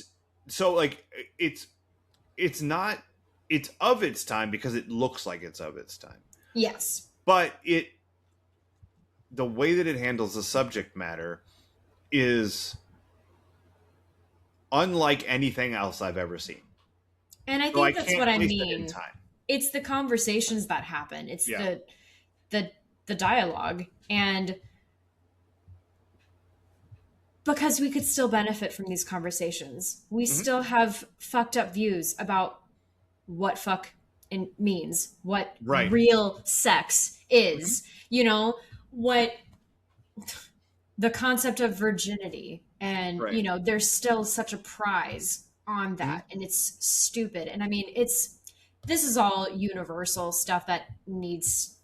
so like it's not it's of its time because it looks like it's of its time. Yes. But it the way that it handles the subject matter is unlike anything else I've ever seen. And I So I think that's what can't I place it in mean. time. It's the conversations that happen. It's Yeah. the the dialogue, and because we could still benefit from these conversations. We Hmm. still have fucked up views about what means, what Right. real sex Hmm. is, you know, what the concept of virginity. And, Right. you know, there's still such a prize on Hmm. that. And it's stupid. And I mean, this is all universal stuff that needs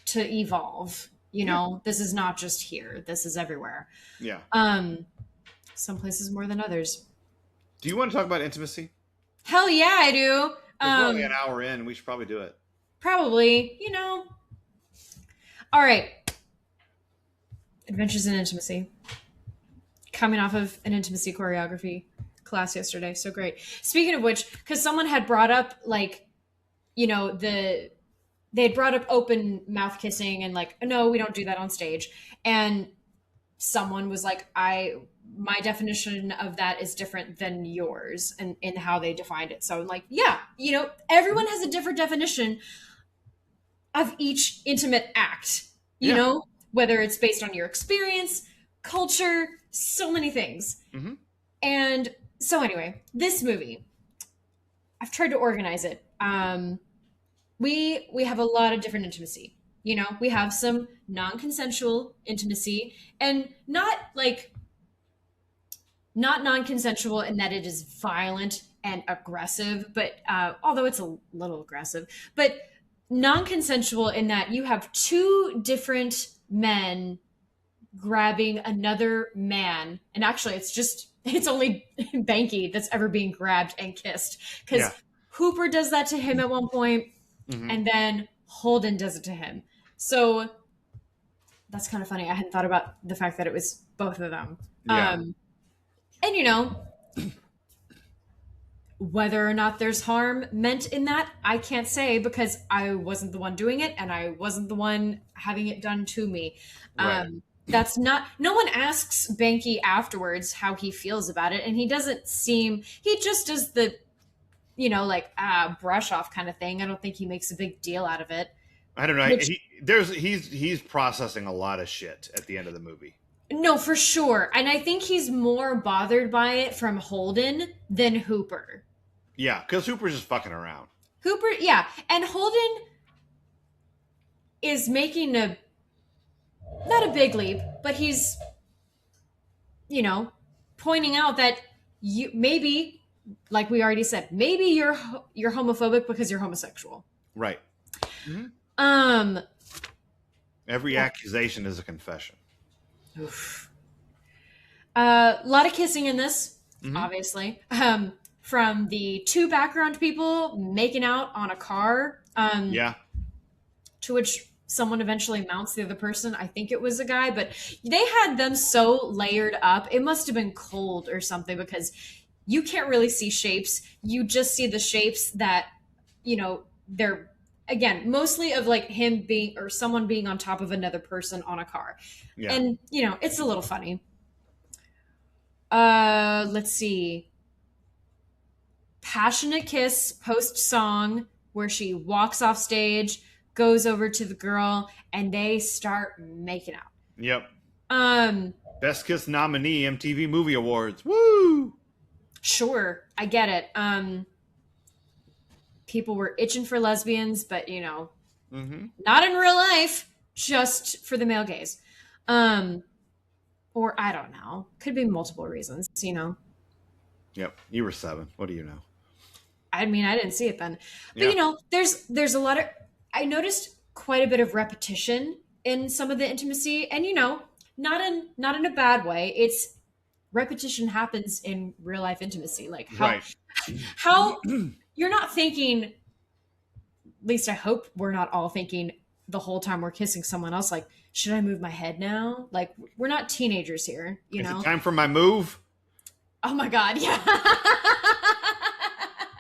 to evolve. You Yeah. know, this is not just here, this is everywhere. Yeah. Um, some places more than others. Do you want to talk about intimacy? Hell yeah, I do. Because we're only an hour in. We should probably do it. Probably, you know. All right. Adventures in Intimacy. Coming off of an intimacy choreography class yesterday. So great. Speaking of which, because someone had brought up, like, you know, they had brought up open mouth kissing and, like, no, we don't do that on stage. And someone was like, my definition of that is different than yours and in how they defined it. So I'm like, yeah, everyone has a different definition of each intimate act, Yeah. whether it's based on your experience, culture, so many things. Mm-hmm. And so anyway, this movie, I've tried to organize it. We have a lot of different intimacy. We have some non-consensual intimacy, and not non-consensual in that it is violent and aggressive, but although it's a little aggressive, but non-consensual in that you have two different men grabbing another man, and actually it's only Banky that's ever being grabbed and kissed, because Yeah. Hooper does that to him at one point, Mm-hmm. and then Holden does it to him. So that's kind of funny. I hadn't thought about the fact that it was both of them. Yeah. And whether or not there's harm meant in that, I can't say, because I wasn't the one doing it and I wasn't the one having it done to me. Right. That's not, no one asks Banky afterwards how he feels about it. And he just does the, brush off kind of thing. I don't think he makes a big deal out of it. I don't know. Which- He's processing a lot of shit at the end of the movie. No, for sure. And I think he's more bothered by it from Holden than Hooper. Yeah, because Hooper's just fucking around. Hooper, yeah. And Holden is making not a big leap, but he's, pointing out that you maybe, like we already said, maybe you're homophobic because you're homosexual. Right. Every accusation is a confession. Oof. A lot of kissing in this, obviously. From the two background people making out on a car. Yeah. To which someone eventually mounts the other person. I think it was a guy, but they had them so layered up. It must have been cold or something, because you can't really see shapes. You just see the shapes that, they're, again, mostly of like him being, or someone being on top of another person on a car. Yeah. And, it's a little funny. Let's see. Passionate kiss post song where she walks off stage, goes over to the girl, and they start making out. Yep. Best Kiss nominee, MTV Movie Awards. Woo! Sure, I get it. People were itching for lesbians, but not in real life, just for the male gaze. Or I don't know. Could be multiple reasons, Yep. You were 7. What do you know? I mean, I didn't see it then. But Yeah. there's a lot of, I noticed quite a bit of repetition in some of the intimacy, and not in a bad way. It's repetition happens in real life intimacy. Like how you're not thinking, at least I hope we're not all thinking the whole time we're kissing someone else, like, should I move my head now? Like, we're not teenagers here, Is it time for my move? Oh my God, yeah.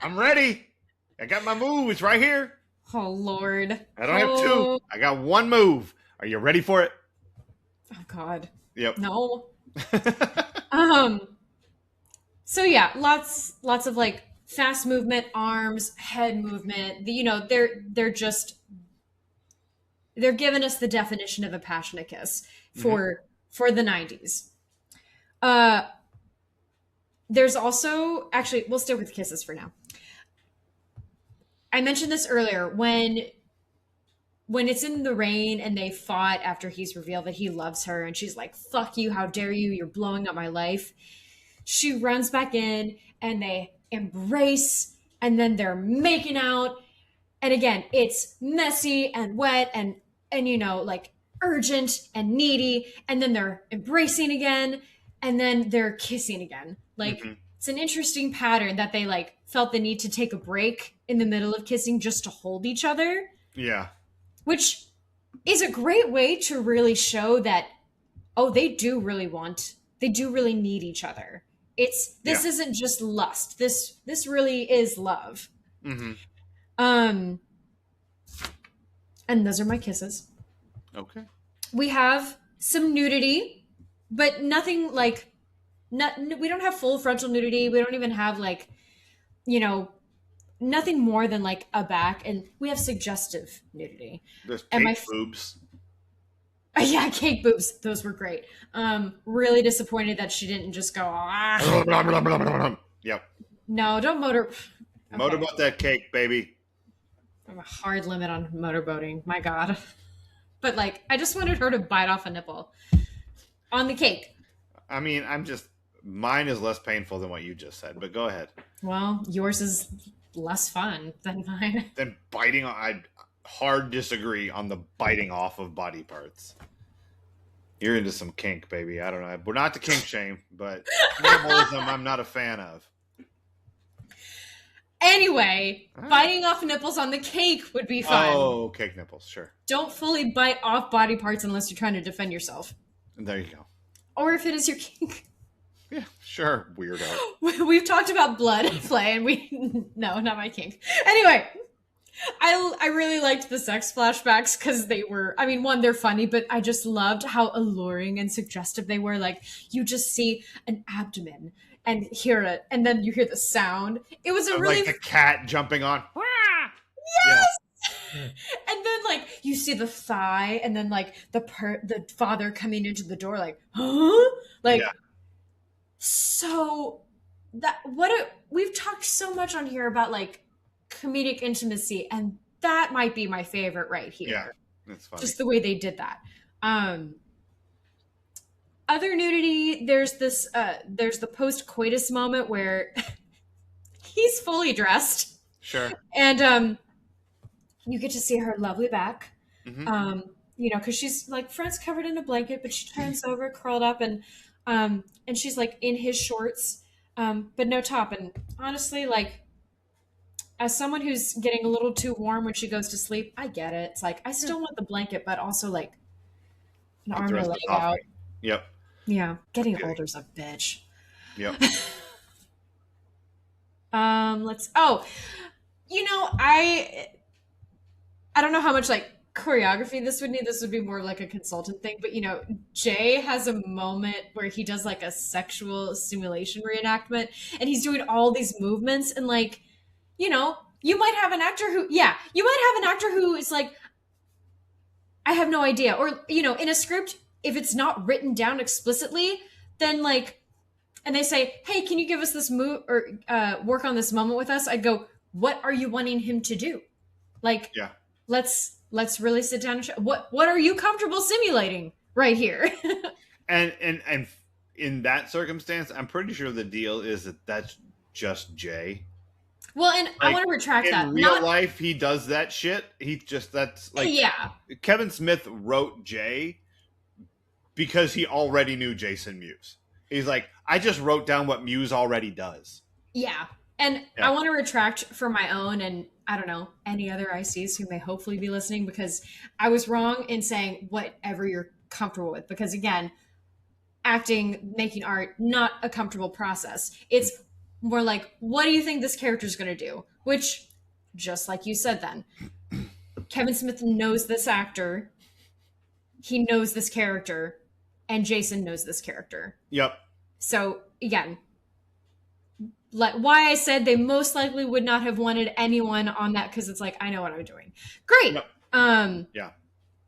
I'm ready. I got my move. It's right here. Oh Lord. I don't have 2. I got 1 move. Are you ready for it? Oh God. Yep. No. So yeah, lots of like fast movement, arms, head movement. They're giving us the definition of a passionate kiss for the 90s. There's also, actually, we'll stick with kisses for now. I mentioned this earlier, when it's in the rain and they fought after he's revealed that he loves her, and she's like, fuck you, how dare you, you're blowing up my life. She runs back in and they embrace, and then they're making out. And again, it's messy and wet and like urgent and needy. And then they're embracing again, and then they're kissing again. Like, it's an interesting pattern that they like felt the need to take a break in the middle of kissing just to hold each other. Yeah. Which is a great way to really show that, they do really need each other. This isn't just lust. This really is love. And those are my kisses. Okay. We have some nudity, but nothing like not, we don't have full frontal nudity. We don't even have like, you know, nothing more than like a back, and we have suggestive nudity. There's And cake boobs. yeah, cake boobs. Those were great. Really disappointed that she didn't just go, ah. Blah, blah, blah, blah, blah. Yep. No, don't motor. Okay. Motorboat that cake, baby. I have a hard limit on motorboating. My God. But like, I just wanted her to bite off a nipple on the cake. I mean, mine is less painful than what you just said, but go ahead. Well, yours is less fun than mine. Then biting, I hard disagree on the biting off of body parts. You're into some kink, baby. I don't know. We're not to kink shame, but cannibalism I'm not a fan of. Anyway, biting off nipples on the cake would be fun. Oh, cake nipples, sure. Don't fully bite off body parts unless you're trying to defend yourself. There you go. Or if it is your kink. Yeah, sure, weirdo. We've talked about blood play, and no, not my kink. Anyway, I really liked the sex flashbacks because they were, I mean, one, they're funny, but I just loved how alluring and suggestive they were. Like, you just see an abdomen and hear it, and then you hear the sound. It was a really like the cat jumping on. Yes. Yeah. And then like you see the thigh, and then like the father coming into the door, like, huh? Like, yeah. So we've talked so much on here about like comedic intimacy, and that might be my favorite right here. Yeah, that's funny. Just the way they did that. Other nudity, there's the post-coitus moment where he's fully dressed. Sure. And you get to see her lovely back. Mm-hmm. You know, because she's like front's covered in a blanket, but she turns over, curled up, and she's like in his shorts, but no top. And honestly, like, as someone who's getting a little too warm when she goes to sleep, I get it. It's like, I still want the blanket, but also like an arm and a leg out. Yep. Yeah. Getting older's a bitch. Yep. You know, I don't know how much like choreography this would need. This would be more like a consultant thing, but you know, Jay has a moment where he does like a sexual simulation reenactment, and he's doing all these movements, and like, you know, you might have an actor who is like, I have no idea. Or, you know, in a script, if it's not written down explicitly, then like, and they say, hey, can you give us this move or work on this moment with us? I'd go, what are you wanting him to do? Like, yeah, let's really sit down and what are you comfortable simulating right here? and in that circumstance, I'm pretty sure the deal is that that's just Jay. Well, and like, I want to retract that. In real life, he does that shit. That's like, yeah. Kevin Smith wrote Jay because he already knew Jason Mewes. He's like, I just wrote down what Mewes already does. Yeah. And I want to retract for my own, and I don't know, any other ICs who may hopefully be listening, because I was wrong in saying whatever you're comfortable with. Because again, acting, making art, not a comfortable process. It's more like, what do you think this character is going to do? Which, just like you said then, Kevin Smith knows this actor, he knows this character, and Jason knows this character. Yep. So, again, like why I said they most likely would not have wanted anyone on that, because it's like, I know what I'm doing. Great. Yep. Yeah.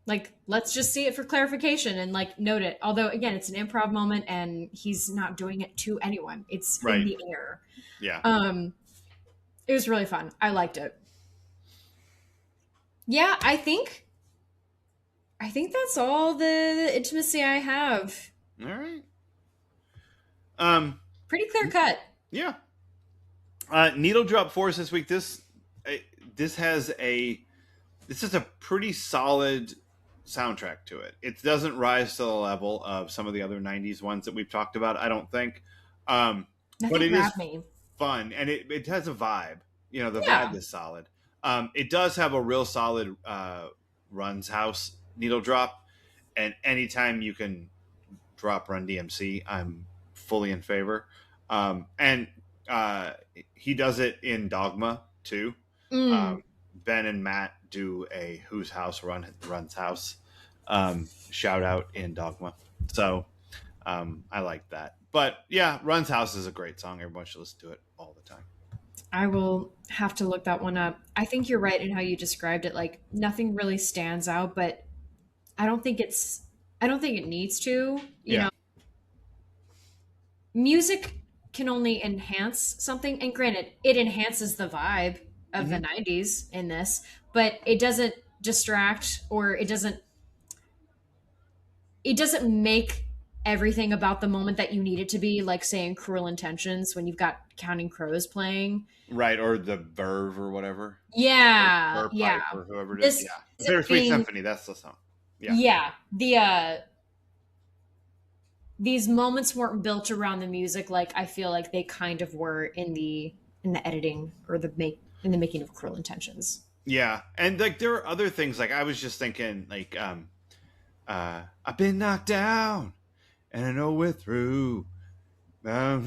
Like, let's just see it for clarification and like note it. Although again, it's an improv moment and he's not doing it to anyone. It's in the air. Yeah. It was really fun. I liked it. Yeah, I think that's all the intimacy I have. All right. Pretty clear cut. Yeah. Needle Drop Force this week. This is a pretty solid soundtrack to it. It doesn't rise to the level of some of the other 90s ones that we've talked about, I don't think. But it is fun, and it has a vibe. You know, the vibe is solid. It does have a real solid Run's House needle drop, and anytime you can drop Run DMC, I'm fully in favor. And he does it in Dogma too. Ben and Matt do a Whose House Run's House shout out in Dogma. So I like that. But yeah, Run's House is a great song. Everyone should listen to it all the time. I will have to look that one up. I think you're right in how you described it. Like nothing really stands out, but I don't think it's I don't think it needs to. You Yeah. know, music can only enhance something, and granted, it enhances the vibe of the Hmm. 90s in this, but it doesn't distract or it doesn't make everything about the moment that you need it to be, like saying Cruel Intentions when you've got Counting Crows playing. Right, or the Verve or whatever, or Yeah, Verve yeah. Pipe or whoever it is. This Yeah, Bittersweet thing, Symphony. That's the song. Yeah. yeah. These moments weren't built around the music like I feel like they kind of were in the editing or the make in the making of Cruel Intentions. Yeah, and like there are other things. Like I was just thinking, like I've been knocked down, and I know we're through. Yeah,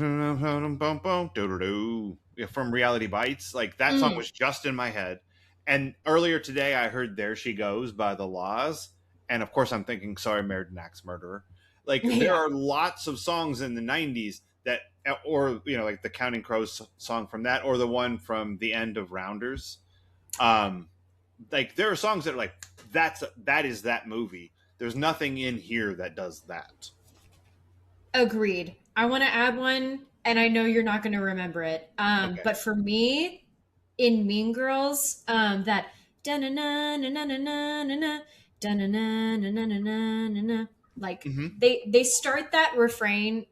from Reality Bites. Like that song Mm. was just in my head. And earlier today, I heard "There She Goes" by The Laws, and of course, I'm thinking "Sorry, Married an Axe Murderer." Like there Yeah. are lots of songs in the '90s that, or like the Counting Crows song from that, or the one from the end of Rounders. Um, like there are songs that are like that is that movie. There's nothing in here that does that. Agreed. I want to add one, and I know you're not going to remember it. Okay. But for me, in Mean Girls, that da na na na na na na na da na na na na na na na, like Hmm. they start that refrain,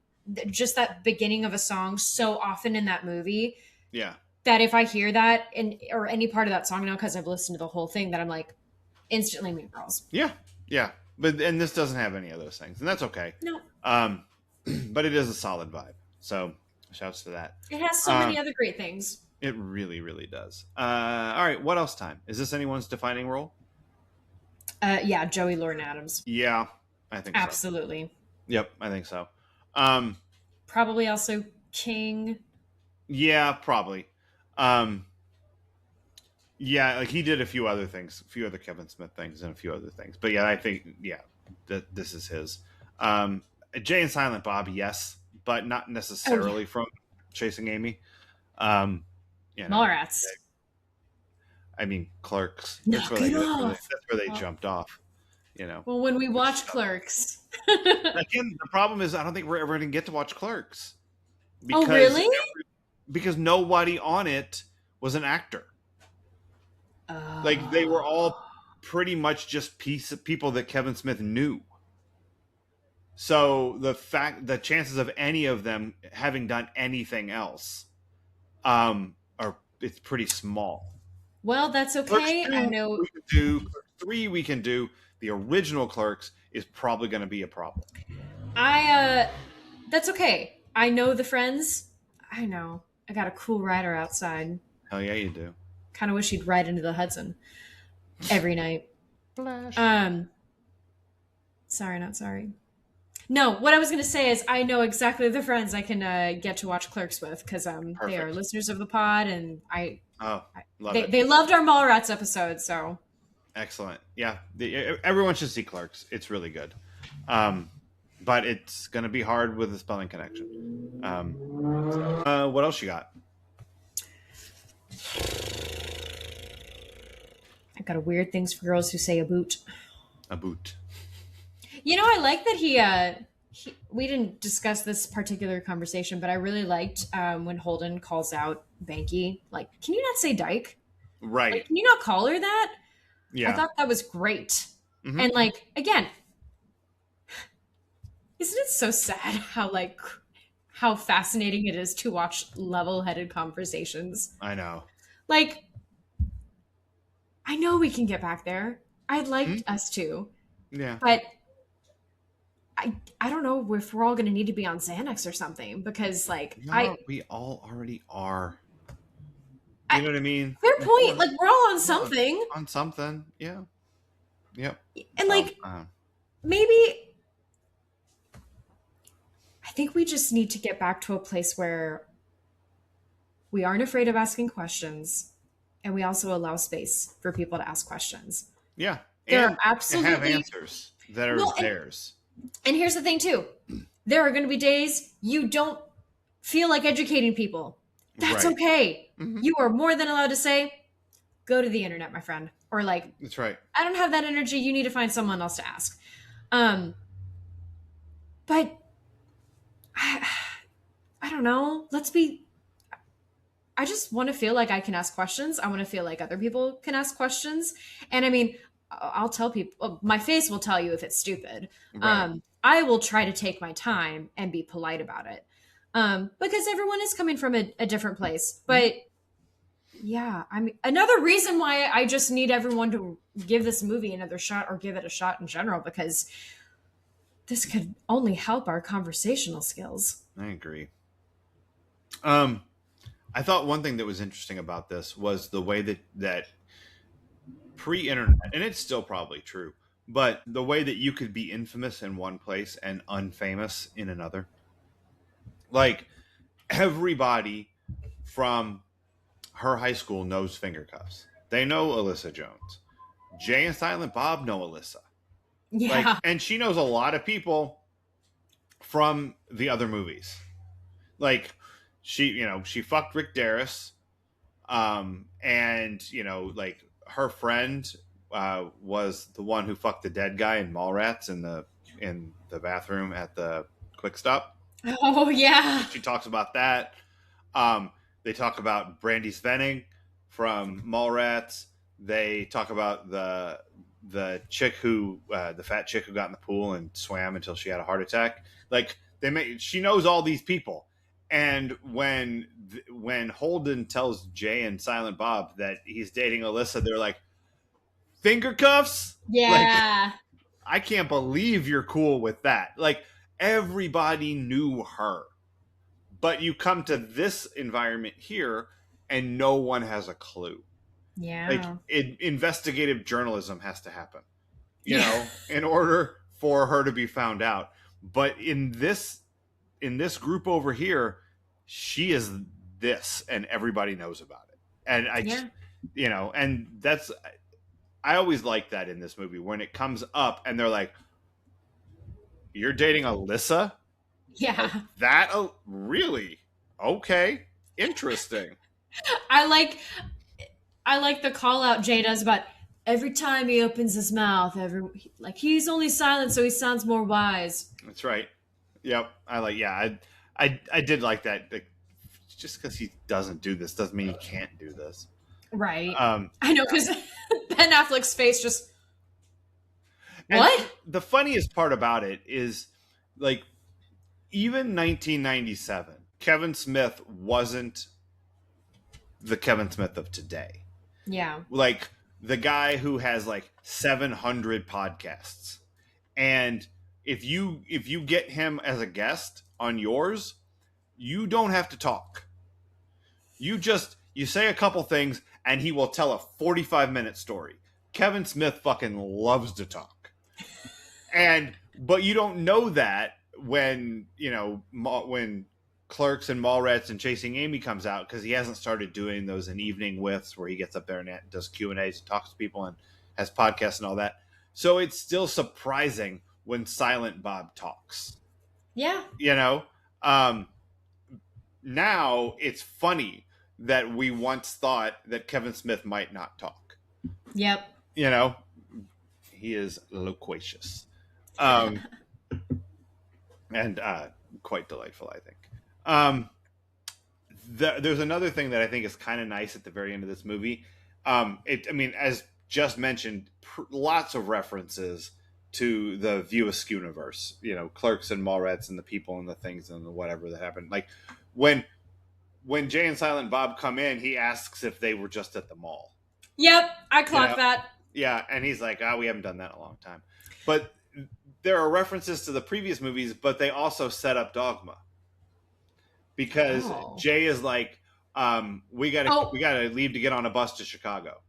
just that beginning of a song, so often in that movie Yeah. that if I hear that in or any part of that song now because I've listened to the whole thing, that I'm like instantly Mean Girls. Yeah, yeah, but and this doesn't have any of those things, and that's okay. No, Um, but it is a solid vibe. So shouts to that. it has so Um, many other great things. it really, really does. All right, what else time? Is this anyone's defining role? Yeah, Joey Lauren Adams. Yeah, I think so. Absolutely. Yep, I think so. Um, Probably also King. yeah, probably. Um, yeah, like he did a few other things, a few other Kevin Smith things, and a few other things. But yeah, I think that this is his. Um, Jay and Silent Bob, yes, but not Oh yeah, necessarily from Chasing Amy. Um, you know, Mallrats. I mean, Clerks. Knock it off. That's where they Oh, jumped off. You know, well, when we which watch Clerks. again, the problem is I don't think we're ever going to get to watch Clerks Oh because really? nobody on it was an actor. Like they were all pretty much just people that Kevin Smith knew. So the chances of any of them having done anything else, are it's pretty small. Well, that's Clerks okay. I 2 know. we can do. Clerks 3 we can do. The original Clerks is probably going to be a problem. I That's okay. I know the friends. I know. I got a cool rider outside. Hell yeah, you do. Kind of wish he'd ride into the Hudson every night. Flash. Sorry, not sorry. No, what I was going to say is I know exactly the friends I can get to watch Clerks with because they are Perfect. listeners of the pod, and Oh, love they it. they loved our Mallrats episode. So Excellent. Yeah, everyone should see Clerks. It's really good. But it's going to be hard with the spelling connection. What else you got? I got a weird things for girls who say a boot. A boot. You know, I like that we didn't discuss this particular conversation, but I really liked when Holden calls out Banky. Like, can you not say Dyke? Like, Right. can you not call her that? I Yeah. thought that was great. Hmm. And like, again, isn't it so sad how fascinating it is to watch level-headed conversations? I know. Like, I know we can get back there. I'd Hmm. like us to, Yeah. but I don't know if we're all going to need to be on Xanax or something because like No, we all already are. You I know what I mean? fair point. We're Like we're all on something, on something. Yeah. Yep. and like So, maybe I think we just need to get back to a place where we aren't afraid of asking questions, and we also allow space for people to ask questions. yeah. There are And have absolutely answers that are well, theirs. and here's the thing too. There are going to be days you don't feel like educating people. That's Right. okay. Hmm. You are more than allowed to say, go to the internet, my friend. Or like, That's right. I don't have that energy. You need to find someone else to ask. Um, but I, I don't know. I just want to feel like I can ask questions. I want to feel like other people can ask questions. And I mean, I'll tell people, my face will tell you if it's stupid. Right. I will try to take my time and be polite about it. Because everyone is coming from a different place. But yeah, I mean, another reason why I just need everyone to give this movie another shot or give it a shot in general, because this could only help our conversational skills. I agree. Um, I thought one thing that was interesting about this was the way that pre-internet, and it's still probably true, but the way that you could be infamous in one place and unfamous in another. Like everybody from her high school knows Finger Cuffs. They know Alyssa Jones. Jay and Silent Bob know Alyssa. Like, Yeah. and she knows a lot of people from the other movies. Like, she fucked Rick Darris, and like her friend was the one who fucked the dead guy in Mallrats in the bathroom at the Quick Stop. Oh, yeah. She talks about that. They talk about Brandy Svenning from Mallrats. They talk about the chick who the fat chick who got in the pool and swam until she had a heart attack. Like she knows all these people. And when Holden tells Jay and Silent Bob that he's dating Alyssa, they're like, finger cuffs? Like, Yeah. I can't believe you're cool with that. Like, everybody knew her. But you come to this environment here and no one has a clue. Like, Yeah. investigative journalism has to happen, Yeah. in order for her to be found out. But in this group over here, she is this, and everybody knows about it. And and that's, I always like that in this movie when it comes up and they're like, "You're dating Alyssa? Yeah. That really? Okay, interesting." I like I like the call out Jay does about every time he opens his mouth, like he's only silent so he sounds more wise. That's right. Yep. I like. Yeah. I did like that. Like, just because he doesn't do this doesn't mean he can't do this. Right. Um, I know, because Ben Affleck's face just and what? the funniest part about it is, like, even 1997, Kevin Smith wasn't the Kevin Smith of today. Yeah. Like, the guy who has like 700 podcasts, and if you get him as a guest on yours, you don't have to talk. You say a couple things and he will tell a 45-minute story. Kevin Smith fucking loves to talk. But you don't know that when Clerks and Mallrats and Chasing Amy comes out, because he hasn't started doing those in evening withs where he gets up there and does Q&As, talks to people, and has podcasts and all that. So it's still surprising when Silent Bob talks. Yeah. Now it's funny that we once thought that Kevin Smith might not talk. Yep. He is loquacious. And quite delightful, I think. There's another thing that I think is kind of nice at the very end of this movie. As just mentioned, lots of references to the View Askewniverse. Clerks and Mallrats and the people and the things and the whatever that happened. Like when Jay and Silent Bob come in, he asks if they were just at the mall. Yep, I clocked that. Yeah, and he's like, we haven't done that in a long time. But there are references to the previous movies, but they also set up Dogma. Because Jay is like, we gotta leave to get on a bus to Chicago.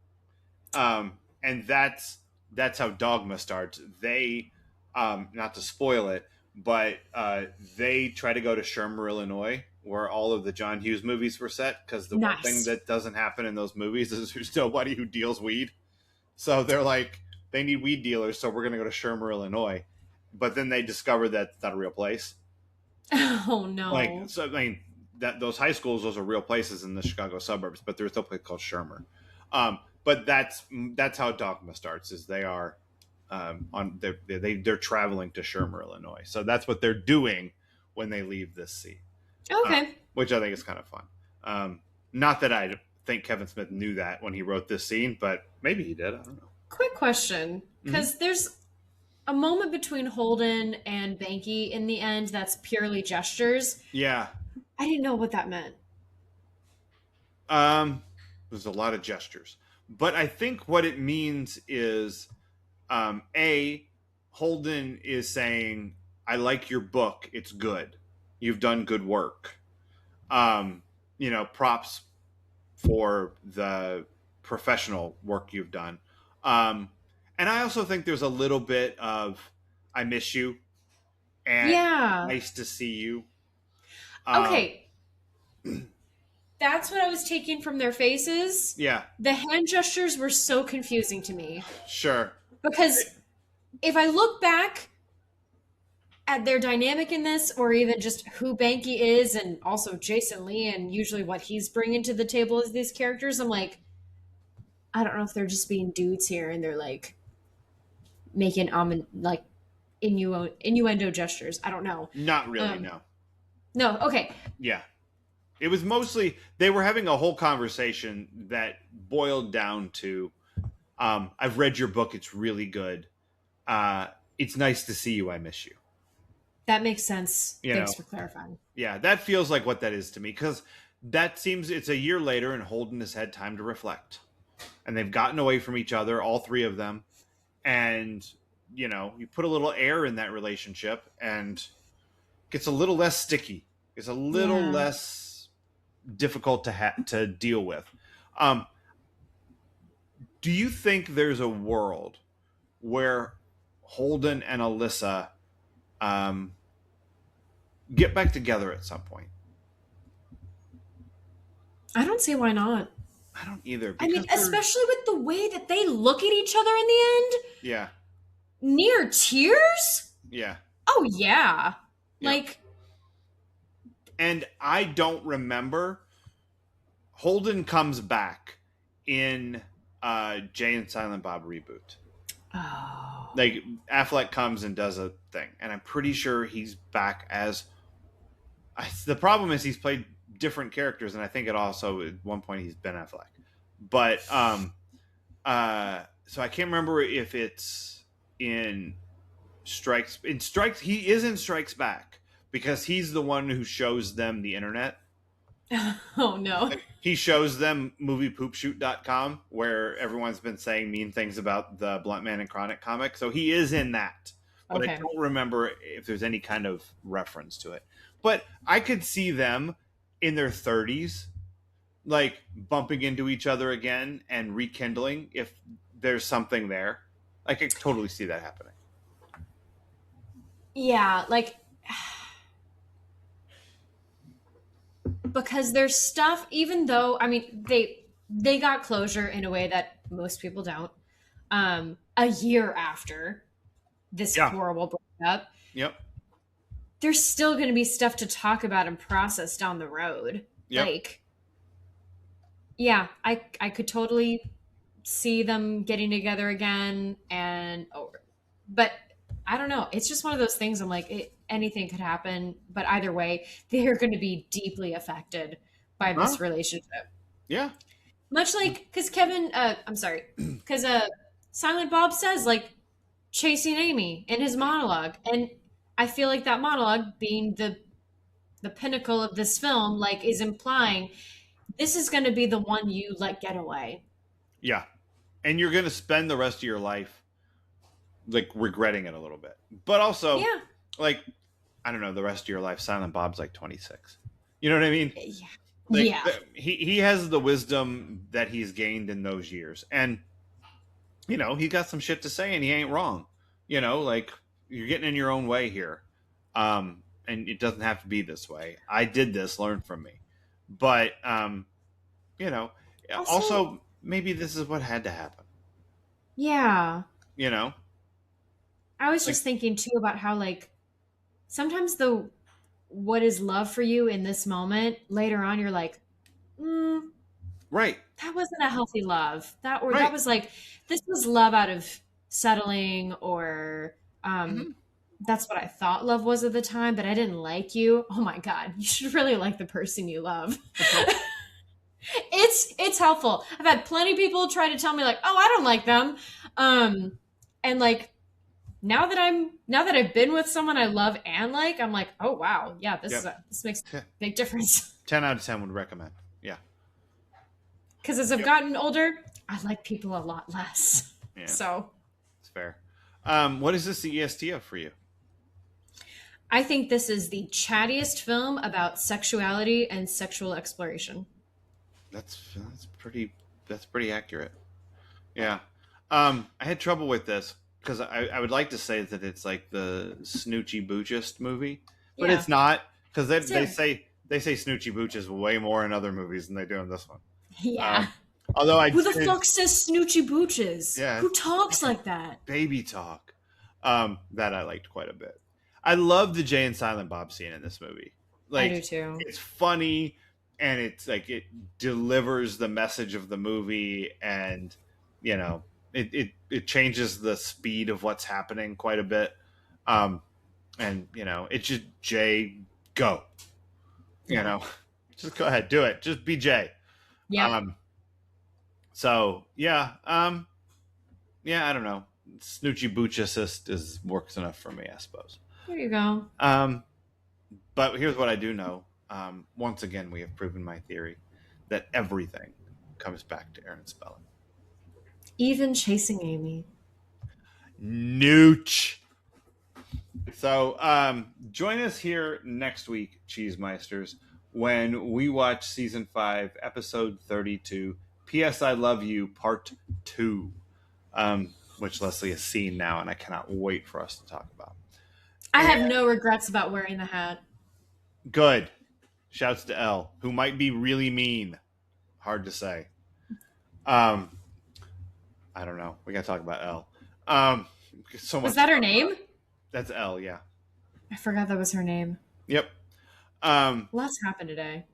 And that's how Dogma starts. They, not to spoil it, but they try to go to Shermer, Illinois, where all of the John Hughes movies were set, because the one thing that doesn't happen in those movies is there's nobody who deals weed. So they're like, they need weed dealers, so we're going to go to Shermer, Illinois. But then they discover that it's not a real place. Oh Like, no. so I mean, that those high schools, those are real places in the Chicago suburbs, but there's a place called Shermer. But that's how Dogma starts. Is they are on they're traveling to Shermer, Illinois. So that's what they're doing when they leave this scene, Okay. which I think is kind of fun. Not that I think Kevin Smith knew that when he wrote this scene, but maybe he did. I don't know. Quick question, Hmm. because there's a moment between Holden and Banky in the end that's purely gestures. Yeah. I didn't know what that meant. There's a lot of gestures, but I think what it means is, a Holden is saying, "I like your book. It's good. You've done good work. Um, props for the professional work you've done." Um, and I also think there's a little bit of "I miss you" and Yeah. "nice to see you." Um, Okay. That's what I was taking from their faces. yeah, The hand gestures were so confusing to me sure. because if I look back at their dynamic in this, or even just who Banky is, and also Jason Lee, and usually what he's bringing to the table as these characters, I'm like, I don't know if they're just being dudes here and they're like making like innuendo gestures. I don't know. Not really. Um, No. no, okay, Yeah. It was mostly they were having a whole conversation that boiled down to, I've read your book, it's really good. It's nice to see you, I miss you. that makes sense. You know, Thanks for clarifying. yeah, that feels like what that is to me, because that seems it's a year later and Holden has had time to reflect. And they've gotten away from each other, all three of them. And, you put a little air in that relationship and it gets a little less sticky. It's a little Yeah. less difficult to deal with. Um, do you think there's a world where Holden and Alyssa um, get back together at some point? I don't see why not. I don't either I mean, because they're especially with the way that they look at each other in the end, yeah, near tears. yeah, Oh yeah. yeah. Like, And I don't remember Holden comes back in Jay and Silent Bob reboot. oh, Like Affleck comes and does a thing, and I'm pretty sure he's back as. The problem is he's played different characters, and I think it also at one point he's Ben Affleck. But so I can't remember if it's in Strikes. He is in Strikes Back because he's the one who shows them the internet. oh no. He shows them moviepoopshoot.com where everyone's been saying mean things about the Blunt Man and Chronic comic. So he is in that. But I Okay. don't remember if there's any kind of reference to it. But I could see them in their 30s, like bumping into each other again and rekindling if there's something there. I could totally see that happening. Yeah, like because there's stuff. Even though I mean they got closure in a way that most people don't. A year after this Yeah. horrible breakup, Yep. there's still going to be stuff to talk about and process down the road. Yep. Like, yeah, I could totally see them getting together again and but I don't know. It's just one of those things. I'm like, anything could happen, but either way, they are going to be deeply affected by Huh? this relationship. Yeah. Much like because I'm sorry, because Silent Bob says like chasing Amy in his monologue, and I feel like that monologue being the pinnacle of this film, like is implying this is going to be the one you let get away. Yeah. And you're going to spend the rest of your life like regretting it a little bit. But also, Yeah, like, I don't know, the rest of your life, Silent Bob's like 26. You know what I mean? yeah, Like yeah. he has the wisdom that he's gained in those years. And he got some shit to say and he ain't wrong. Like you're getting in your own way here. And it doesn't have to be this way. I did this, learn from me. But you know, Also, also maybe this is what had to happen. yeah. You know? I was Like just thinking too about how like sometimes what is love for you in this moment, later on you're like, Right. that wasn't a healthy love. That Right. was like, this was love out of settling, or um Hmm. that's what I thought love was at the time, but I didn't like you. Oh my God, you should really like the person you love. That's right. It's helpful. I've had plenty of people try to tell me like, oh, I don't like them. And like, now that I've been with someone I love and like, I'm like, oh wow, yeah, Yep. this makes a big difference. 10 out of 10 would recommend. Yeah. Because as I've Yep. gotten older, I like people a lot less. Yeah. So It's fair. What is this the EST of for you? I think this is the chattiest film about sexuality and sexual exploration. That's pretty. That's pretty accurate. Yeah. I had trouble with this because I would like to say that it's like the Snoochie Boochist movie, but Yeah. it's not because So, they say Snoochie Booches way more in other movies than they do in this one. yeah. Um, although I Who the did, fuck says snoochie booches? yeah, Who talks like that? baby talk. That I liked quite a bit. I love the Jay and Silent Bob scene in this movie. I do Like too. it's funny and it's like it delivers the message of the movie and you know it changes the speed of what's happening quite a bit. And you know, it's just Jay go. You Yeah. know, just go ahead, do it. Just be Jay. Yep. Um so yeah, yeah, I don't know. Snoochie Booch assist is works enough for me, I suppose. There you go. Um, but here's what I do know. Once again, we have proven my theory that everything comes back to Aaron Spelling. Even chasing Amy. Nooch. So join us here next week, Cheesemeisters, when we watch season 5, episode 32, P.S. I Love You, part 2, which Leslie has seen now, and I cannot wait for us to talk about. I have no regrets about wearing the hat. Good. Shouts to Elle, who might be really mean. Hard to say. I don't know. We got to talk about Elle. So much. Was that her name? That's Elle, yeah. I forgot that was her name. Yep. Lots happened today.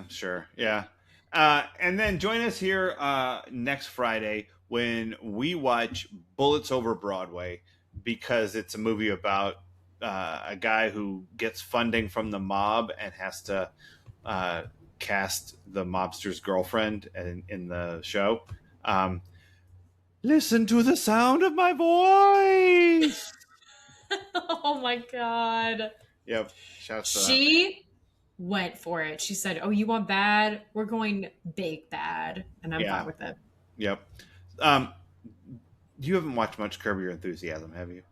Sure. Yeah. And then join us here next Friday when we watch Bullets Over Broadway because it's a movie about a guy who gets funding from the mob and has to cast the mobster's girlfriend in the show. Listen to the sound of my voice. Oh my God. Yep. Shouts to that. She went for it. She said, oh, you want bad? We're going big bad. And I'm Yeah. fine with it. Yep. You haven't watched much Curb Your Enthusiasm, have you?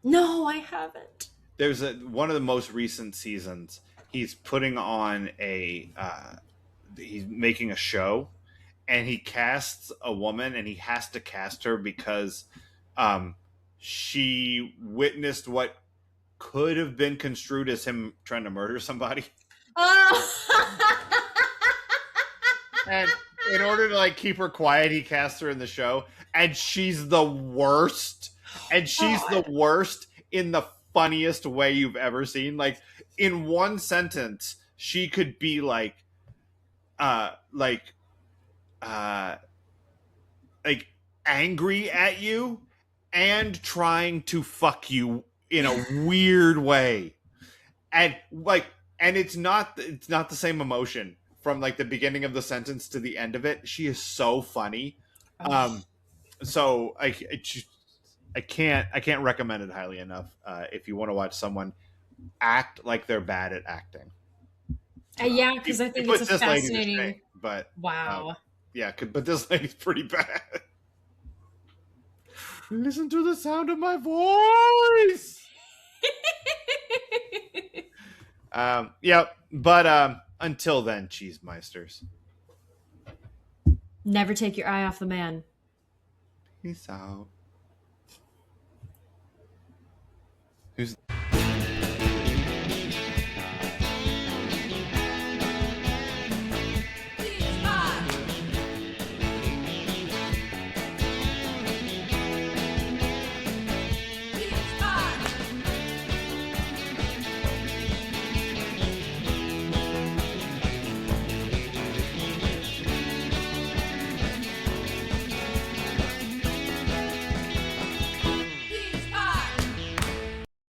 No, I haven't. There's one of the most recent seasons. He's putting on he's making a show, and he casts a woman, and he has to cast her because she witnessed what could have been construed as him trying to murder somebody. And in order to like keep her quiet, he casts her in the show, and she's the worst. And she's the worst in the funniest way you've ever seen. Like in one sentence, she could be like angry at you and trying to fuck you in a weird way. And like and it's not the same emotion from like the beginning of the sentence to the end of it. She is so funny. So I can't recommend it highly enough if you want to watch someone act like they're bad at acting. Yeah, because I think it's a fascinating. Shame, but wow. yeah, but this lady's pretty bad. Listen to the sound of my voice. Yeah, but until then, Cheesemeisters. Never take your eye off the man. Peace out. Who's